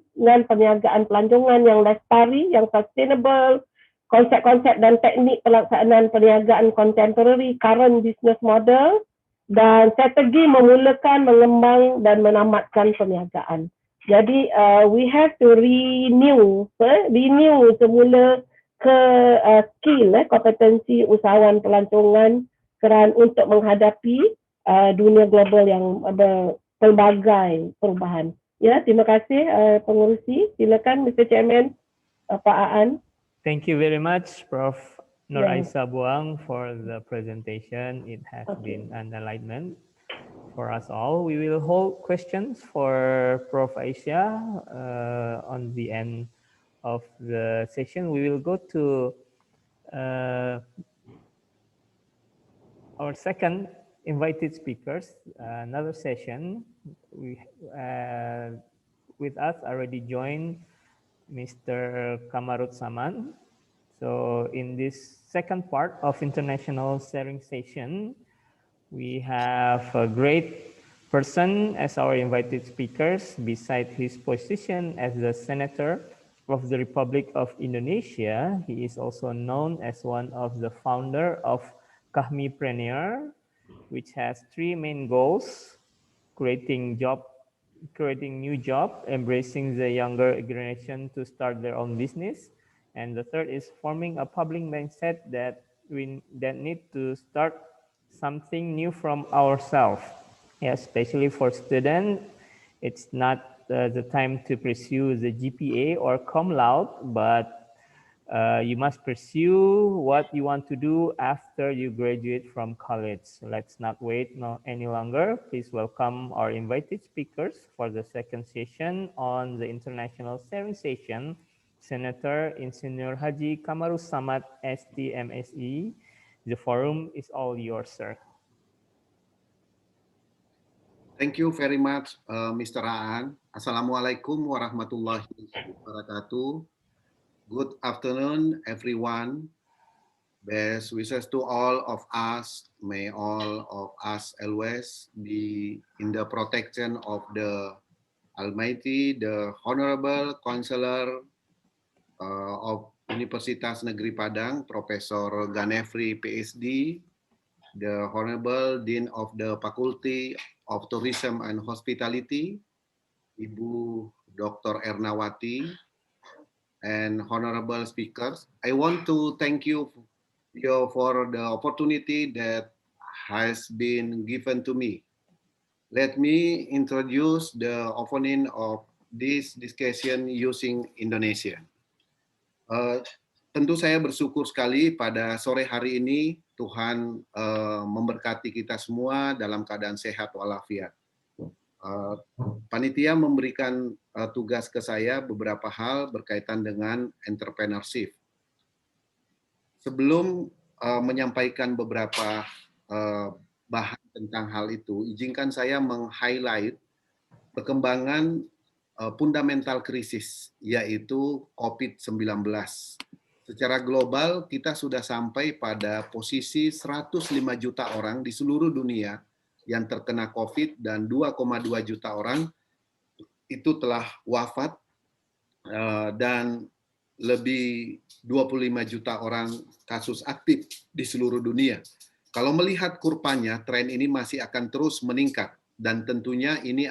perniagaan pelancongan yang lestari, yang sustainable, konsep-konsep dan teknik pelaksanaan perniagaan contemporary, current business model, dan strategi memulakan, mengembang dan menamatkan perniagaan. Jadi we have to renew semula ke skill, kompetensi usahawan pelancongan untuk menghadapi dunia global yang berbagai perubahan. Ya, terima kasih pengurusi. Silakan Mr. Chairman, Pak Aan. Thank you very much, Prof. Nur Aisyah Buang, for the presentation. It has been an enlightenment for us all. We will hold questions for Prof. Aisyah on the end of the session. We will go to our second invited speakers, another session. With us already joined Mr. Kamarud Saman. So in this second part of international sharing session, we have a great person as our invited speakers. Beside his position as the Senator of the Republic of Indonesia, he is also known as one of the founder of Kahmipreneur, which has 3 main goals: creating new job, embracing the younger generation to start their own business, and the third is forming a public mindset that need to start something new from ourselves. Yeah, especially for students, it's not the time to pursue the GPA or cum laude, but you must pursue what you want to do after you graduate from college. So let's not wait any longer. Please welcome our invited speakers for the second session on the International Sharing Session, Senator Insinyur Haji Kamarud Samad, ST-MSE. The forum is all yours, sir. Thank you very much, Mr. Aan. Assalamualaikum warahmatullahi wabarakatuh. Good afternoon, everyone. Best wishes to all of us. May all of us always be in the protection of the Almighty, the Honorable Counselor of Universitas Negeri Padang, Profesor Ganefri, PhD, the Honorable Dean of the Faculty of Tourism and Hospitality, Ibu Dr. Ernawati, and honorable speakers. I want to thank you for the opportunity that has been given to me. Let me introduce the opponent of this discussion using Indonesian. Tentu saya bersyukur sekali pada sore hari ini Tuhan memberkati kita semua dalam keadaan sehat walafiat. Panitia memberikan tugas ke saya beberapa hal berkaitan dengan entrepreneurship. Sebelum menyampaikan beberapa bahan tentang hal itu, izinkan saya meng-highlight perkembangan fundamental krisis, yaitu COVID-19. Secara global, kita sudah sampai pada posisi 105 juta orang di seluruh dunia yang terkena COVID dan 2,2 juta orang itu telah wafat dan lebih 25 juta orang kasus aktif di seluruh dunia. Kalau melihat kurvanya, tren ini masih akan terus meningkat dan tentunya ini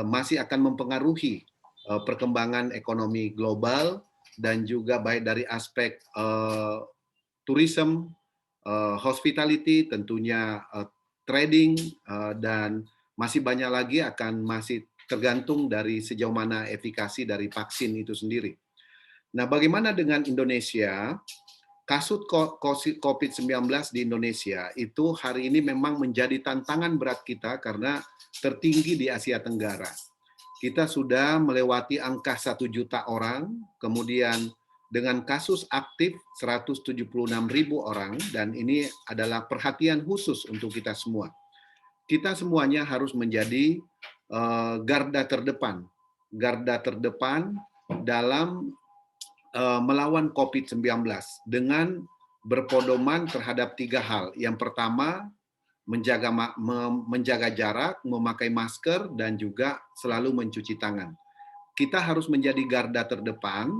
masih akan mempengaruhi perkembangan ekonomi global dan juga baik dari aspek tourism, hospitality, tentunya trading, dan masih banyak lagi masih tergantung dari sejauh mana efikasi dari vaksin itu sendiri. Nah, bagaimana dengan Indonesia? Kasus COVID-19 di Indonesia itu hari ini memang menjadi tantangan berat kita karena tertinggi di Asia Tenggara. Kita sudah melewati angka 1 juta orang, kemudian dengan kasus aktif 176.000 orang, dan ini adalah perhatian khusus untuk kita semua. Kita semuanya harus menjadi garda terdepan dalam melawan COVID-19 dengan berpedoman terhadap 3 hal. Yang pertama, menjaga jarak, memakai masker, dan juga selalu mencuci tangan. Kita harus menjadi garda terdepan,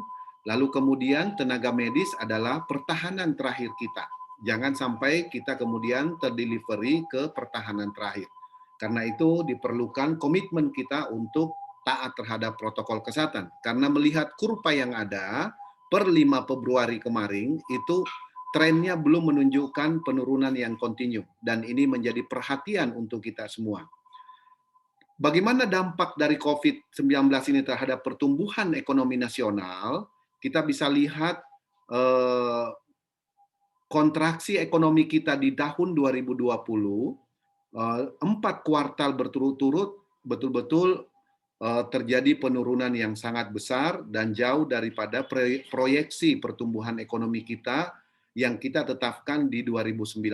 lalu kemudian tenaga medis adalah pertahanan terakhir kita. Jangan sampai kita kemudian terdelivery ke pertahanan terakhir. Karena itu diperlukan komitmen kita untuk taat terhadap protokol kesehatan. Karena melihat kurva yang ada per 5 Februari kemarin, itu trennya belum menunjukkan penurunan yang kontinu. Dan ini menjadi perhatian untuk kita semua. Bagaimana dampak dari COVID-19 ini terhadap pertumbuhan ekonomi nasional? Kita bisa lihat kontraksi ekonomi kita di tahun 2020, 4 kuartal berturut-turut betul-betul terjadi penurunan yang sangat besar dan jauh daripada proyeksi pertumbuhan ekonomi kita yang kita tetapkan di 2019.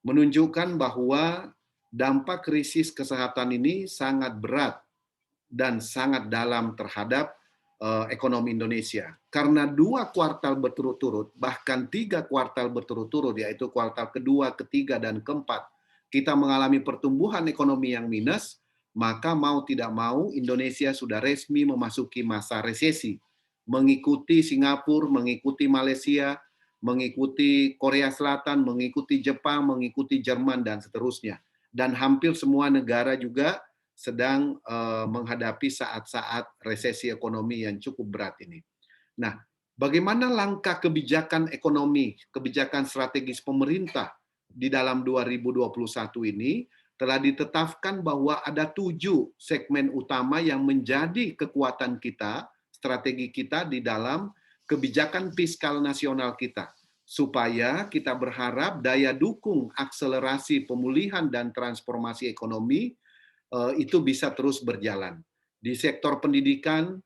Menunjukkan bahwa dampak krisis kesehatan ini sangat berat dan sangat dalam terhadap ekonomi Indonesia. Karena 2 kuartal berturut-turut, bahkan 3 kuartal berturut-turut, yaitu kuartal kedua, ketiga, dan keempat, kita mengalami pertumbuhan ekonomi yang minus, maka mau tidak mau Indonesia sudah resmi memasuki masa resesi. Mengikuti Singapura, mengikuti Malaysia, mengikuti Korea Selatan, mengikuti Jepang, mengikuti Jerman, dan seterusnya. Dan hampir semua negara juga sedang menghadapi saat-saat resesi ekonomi yang cukup berat ini. Nah, bagaimana langkah kebijakan ekonomi, kebijakan strategis pemerintah di dalam 2021 ini telah ditetapkan bahwa ada 7 segmen utama yang menjadi kekuatan kita, strategi kita di dalam kebijakan fiskal nasional kita. Supaya kita berharap daya dukung akselerasi pemulihan dan transformasi ekonomi itu bisa terus berjalan. Di sektor pendidikan,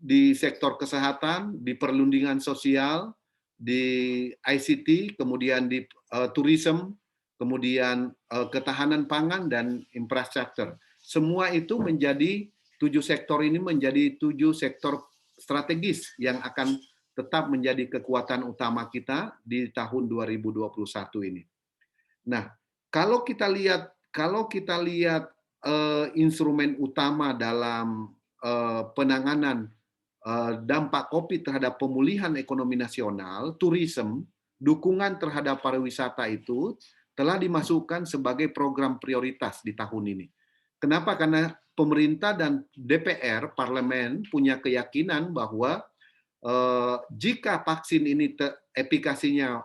di sektor kesehatan, di perlindungan sosial, di ICT, kemudian di tourism, kemudian ketahanan pangan, dan infrastruktur. Semua itu menjadi 7 sektor ini menjadi 7 sektor strategis yang akan tetap menjadi kekuatan utama kita di tahun 2021 ini. Nah, kalau kita lihat instrumen utama dalam penanganan dampak COVID terhadap pemulihan ekonomi nasional, tourism, dukungan terhadap pariwisata itu telah dimasukkan sebagai program prioritas di tahun ini. Kenapa? Karena pemerintah dan DPR, parlemen, punya keyakinan bahwa jika vaksin ini efikasinya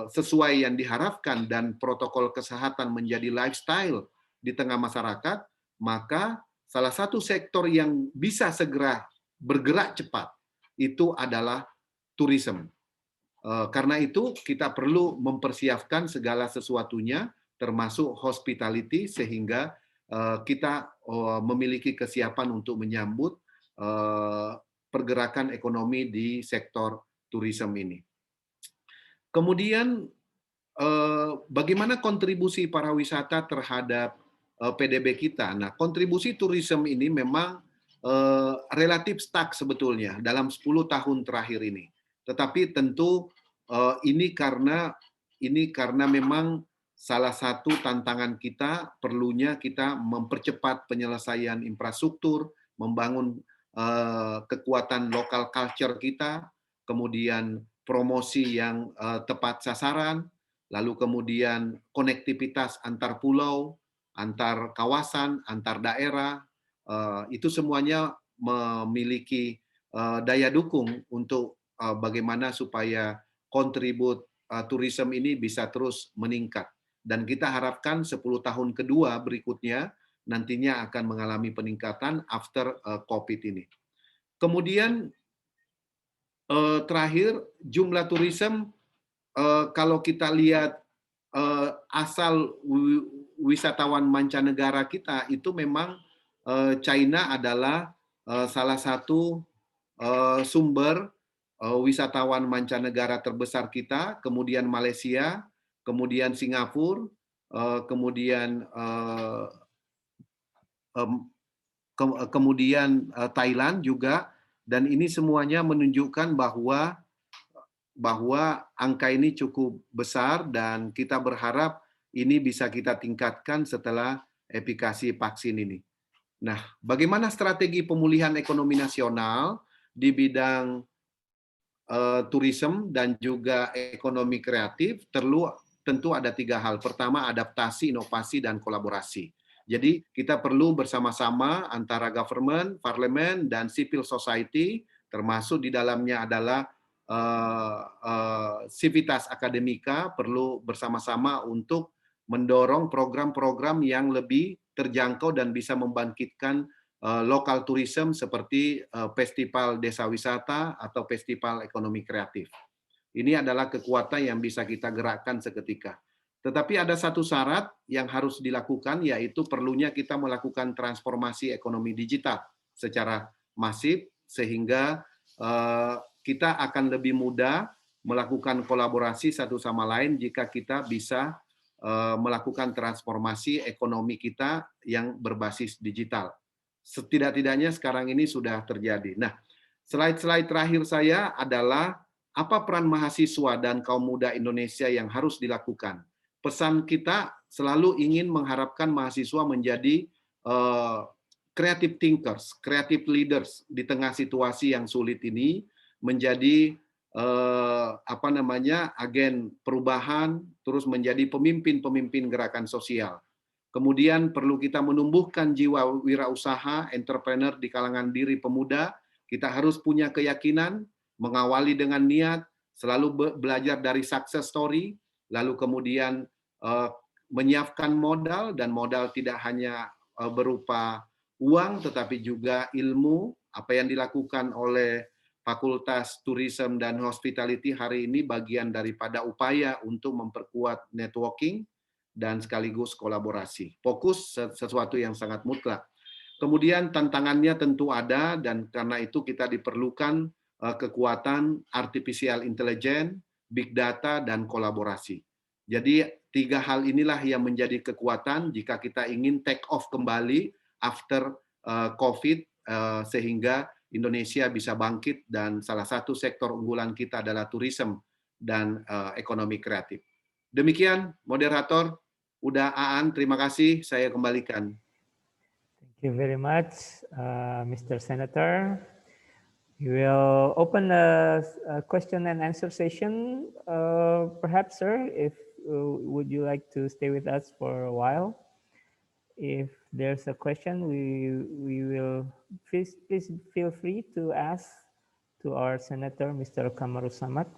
sesuai yang diharapkan dan protokol kesehatan menjadi lifestyle di tengah masyarakat, maka salah satu sektor yang bisa segera bergerak cepat itu adalah tourism. Karena itu kita perlu mempersiapkan segala sesuatunya, termasuk hospitality, sehingga kita memiliki kesiapan untuk menyambut pergerakan ekonomi di sektor tourism ini. Kemudian bagaimana kontribusi pariwisata terhadap PDB kita? Nah, kontribusi tourism ini memang relatif stuck sebetulnya dalam 10 tahun terakhir ini. Tetapi tentu ini karena memang salah satu tantangan kita, perlunya kita mempercepat penyelesaian infrastruktur, membangun kekuatan lokal culture kita, kemudian promosi yang tepat sasaran, lalu kemudian konektivitas antar pulau, antar kawasan, antar daerah, itu semuanya memiliki daya dukung untuk bagaimana supaya kontribut tourism ini bisa terus meningkat. Dan kita harapkan 10 tahun kedua berikutnya nantinya akan mengalami peningkatan after COVID ini. Kemudian terakhir, jumlah tourism, kalau kita lihat asal wisatawan mancanegara kita, itu memang China adalah salah satu sumber wisatawan mancanegara terbesar kita, kemudian Malaysia, kemudian Singapura, kemudian kemudian Thailand juga, dan ini semuanya menunjukkan bahwa angka ini cukup besar dan kita berharap ini bisa kita tingkatkan setelah efikasi vaksin ini. Nah, bagaimana strategi pemulihan ekonomi nasional di bidang tourism dan juga ekonomi kreatif? Tentu ada 3 hal. Pertama, adaptasi, inovasi, dan kolaborasi. Jadi kita perlu bersama-sama antara government, parlemen, dan civil society, termasuk di dalamnya adalah Civitas Akademika, perlu bersama-sama untuk mendorong program-program yang lebih terjangkau dan bisa membangkitkan lokal tourism seperti festival desa wisata atau festival ekonomi kreatif. Ini adalah kekuatan yang bisa kita gerakkan seketika. Tetapi ada satu syarat yang harus dilakukan, yaitu perlunya kita melakukan transformasi ekonomi digital secara masif, sehingga kita akan lebih mudah melakukan kolaborasi satu sama lain jika kita bisa melakukan transformasi ekonomi kita yang berbasis digital. Setidak-tidaknya sekarang ini sudah terjadi. Nah, slide-slide terakhir saya adalah apa peran mahasiswa dan kaum muda Indonesia yang harus dilakukan. Pesan kita selalu ingin mengharapkan mahasiswa menjadi creative thinkers, creative leaders di tengah situasi yang sulit ini, menjadi agen perubahan, terus menjadi pemimpin-pemimpin gerakan sosial. Kemudian perlu kita menumbuhkan jiwa wirausaha, entrepreneur di kalangan diri pemuda. Kita harus punya keyakinan, mengawali dengan niat, selalu belajar dari success story, lalu kemudian menyiapkan modal, dan modal tidak hanya berupa uang, tetapi juga ilmu. Apa yang dilakukan oleh Fakultas Tourism dan Hospitality hari ini bagian daripada upaya untuk memperkuat networking dan sekaligus kolaborasi. Fokus sesuatu yang sangat mutlak. Kemudian tantangannya tentu ada, dan karena itu kita diperlukan kekuatan artificial intelligence, big data, dan kolaborasi. Jadi 3 hal inilah yang menjadi kekuatan jika kita ingin take off kembali after COVID, sehingga Indonesia bisa bangkit, dan salah satu sektor unggulan kita adalah tourism dan ekonomi kreatif. Demikian, moderator. Udah Aan, terima kasih. Saya kembalikan. Thank you very much, Mr. Senator. We will open a question and answer session. Perhaps, sir, if would you like to stay with us for a while? If there's a question, we will please feel free to ask to our Senator, Mr. Kamarusamad.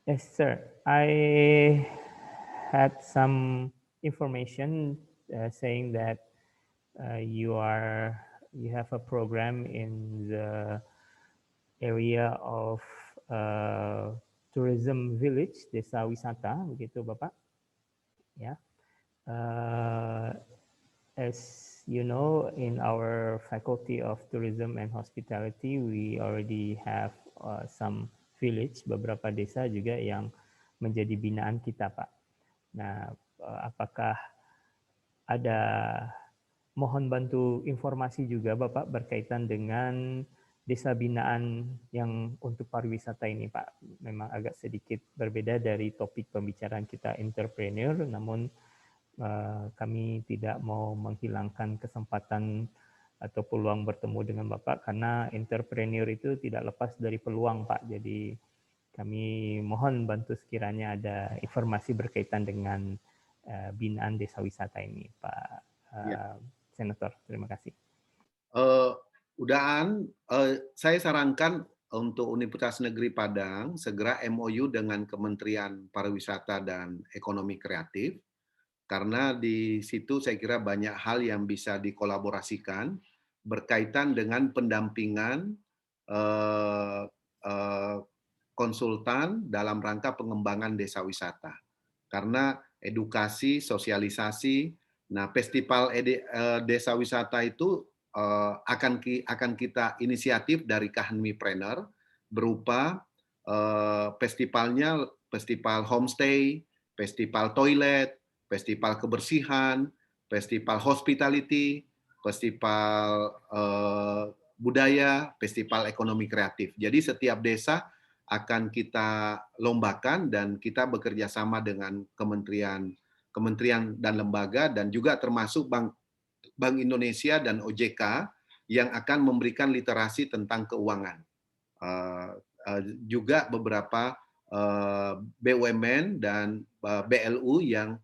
Yes, sir. I had some information saying that you have a program in the area of tourism village, desa wisata, begitu Bapak? Ya. As you know, in our Faculty of Tourism and Hospitality, we already have some village, beberapa desa juga yang menjadi binaan kita, Pak. Nah, apakah ada, mohon bantu informasi juga Bapak berkaitan dengan desa binaan yang untuk pariwisata ini, Pak. Memang agak sedikit berbeda dari topik pembicaraan kita entrepreneur, namun kami tidak mau menghilangkan kesempatan atau peluang bertemu dengan Bapak, karena entrepreneur itu tidak lepas dari peluang, Pak. Jadi kami mohon bantu sekiranya ada informasi berkaitan dengan binaan desa wisata ini, Pak Senator. Terima kasih. Saya sarankan untuk Universitas Negeri Padang segera MOU dengan Kementerian Pariwisata dan Ekonomi Kreatif, karena di situ saya kira banyak hal yang bisa dikolaborasikan berkaitan dengan pendampingan konsultan dalam rangka pengembangan desa wisata. Karena edukasi, sosialisasi, nah festival desa wisata itu akan kita inisiatif dari Kahanmipreneur berupa festivalnya, festival homestay, festival toilet, festival kebersihan, festival hospitality, festival budaya, festival ekonomi kreatif. Jadi setiap desa akan kita lombakan dan kita bekerja sama dengan kementerian dan lembaga dan juga termasuk Bank Indonesia dan OJK yang akan memberikan literasi tentang keuangan. Juga beberapa BUMN dan BLU yang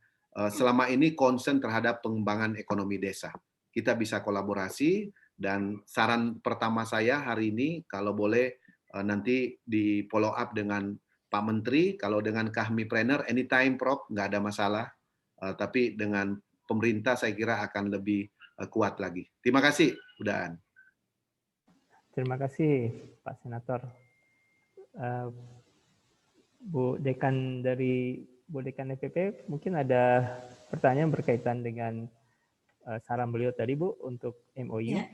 selama ini concern terhadap pengembangan ekonomi desa. Kita bisa kolaborasi dan saran pertama saya hari ini kalau boleh nanti di follow up dengan Pak Menteri, kalau dengan Kahmipreneur anytime Prof, nggak ada masalah. Tapi dengan pemerintah saya kira akan lebih kuat lagi. Terima kasih, Udaan. Terima kasih, Pak Senator. Bu Dekan dari Bu Dekan DPP, mungkin ada pertanyaan berkaitan dengan saran beliau tadi, Bu, untuk MOU. Ya.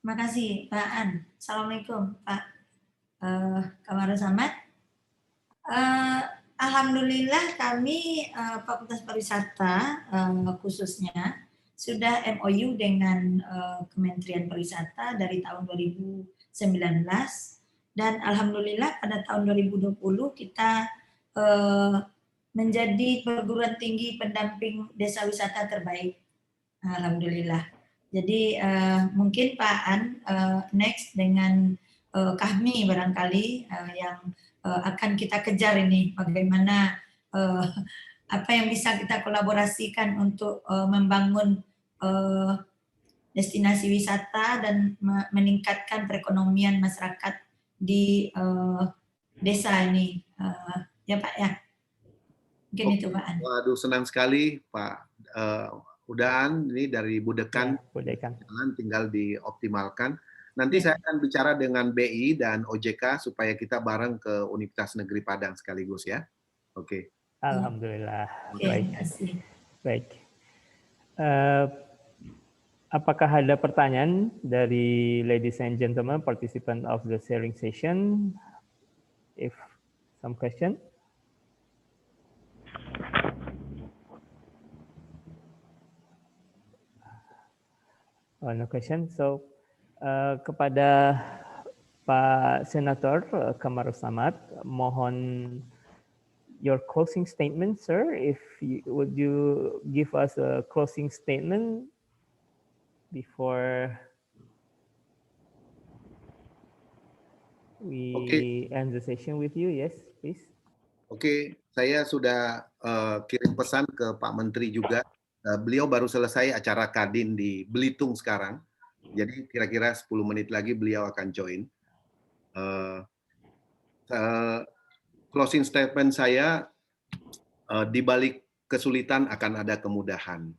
Terima kasih, Pak An. Assalamualaikum, Pak Kamarul Samad. Alhamdulillah kami Fakultas Pariwisata khususnya sudah MOU dengan Kementerian Pariwisata dari tahun 2019 dan alhamdulillah pada tahun 2020 kita menjadi perguruan tinggi pendamping desa wisata terbaik. Alhamdulillah. Jadi mungkin Pak An next dengan kami barangkali yang akan kita kejar ini bagaimana apa yang bisa kita kolaborasikan untuk membangun destinasi wisata dan meningkatkan perekonomian masyarakat di desa ini. Ya Pak ya. Mungkin itu Pak An. Waduh, senang sekali Pak Udaan ini dari Budekan. Budekan. Tinggal dioptimalkan. Nanti saya akan bicara dengan BI dan OJK supaya kita bareng ke Universitas Negeri Padang sekaligus ya. Oke. Alhamdulillah. Baik. Baik. Apakah ada pertanyaan dari ladies and gentlemen participant of the sharing session? If some question. Oh, no question. So kepada Pak Senator Kamarul Samad, mohon your closing statement, sir. If you, would you give us a closing statement before we end the session with you? Yes, please. Oke, saya sudah kirim pesan ke Pak Menteri juga. Beliau baru selesai acara Kadin di Belitung sekarang. Jadi kira-kira 10 menit lagi beliau akan join. Closing statement saya, di balik kesulitan akan ada kemudahan.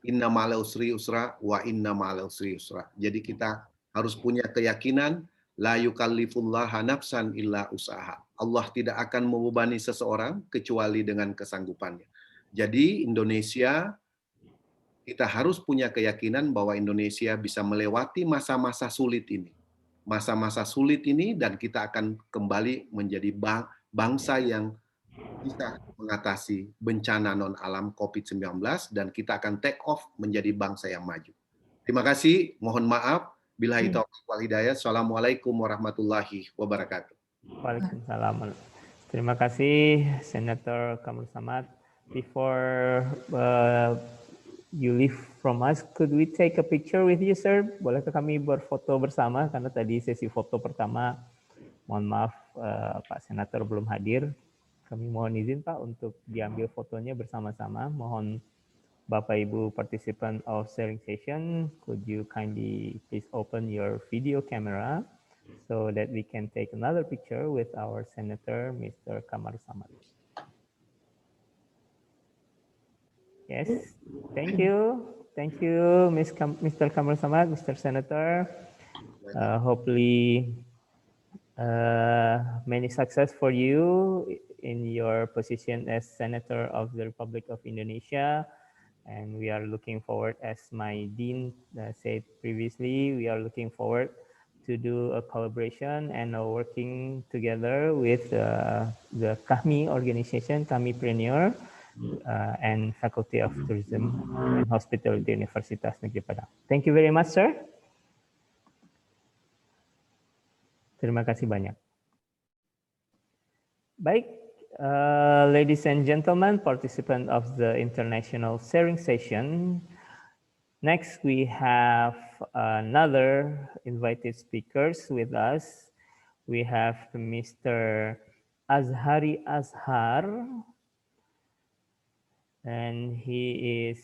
Inna ma'al usri usra wa inna ma'al usri usra. Jadi kita harus punya keyakinan la yukallifullaha nafsan illa usaha. Allah tidak akan membebani seseorang kecuali dengan kesanggupannya. Jadi Indonesia, kita harus punya keyakinan bahwa Indonesia bisa melewati masa-masa sulit ini. Masa-masa sulit ini dan kita akan kembali menjadi bangsa yang bisa mengatasi bencana non-alam COVID-19 dan kita akan take off menjadi bangsa yang maju. Terima kasih, mohon maaf. Billahi taufiq wal hidayah. Assalamualaikum warahmatullahi wabarakatuh. Waalaikumsalam. Terima kasih, Senator Kamarul Samad. Before you leave from us, could we take a picture with you, sir? Bolehkah kami berfoto bersama? Karena tadi sesi foto pertama, mohon maaf Pak Senator belum hadir. Kami mohon izin Pak untuk diambil fotonya bersama-sama. Mohon Bapak Ibu participant of sharing session, could you kindly please open your video camera so that we can take another picture with our Senator, Mr. Kamarul Samad. Yes, thank you. Thank you, Mr. Kamarul Samad, Mr. Senator. Hopefully, many success for you in your position as Senator of the Republic of Indonesia. And we are looking forward, as my Dean said previously, we are looking forward to do a collaboration and working together with the KAHMI organization, Kahmipreneur, and Faculty of Tourism and Hospitality Universitas Negeri Padang. Thank you very much, sir. Terima kasih banyak. Baik, ladies and gentlemen, participant of the international sharing session. Next, we have another invited speakers with us. We have Mr. Azhari Azhar, and he is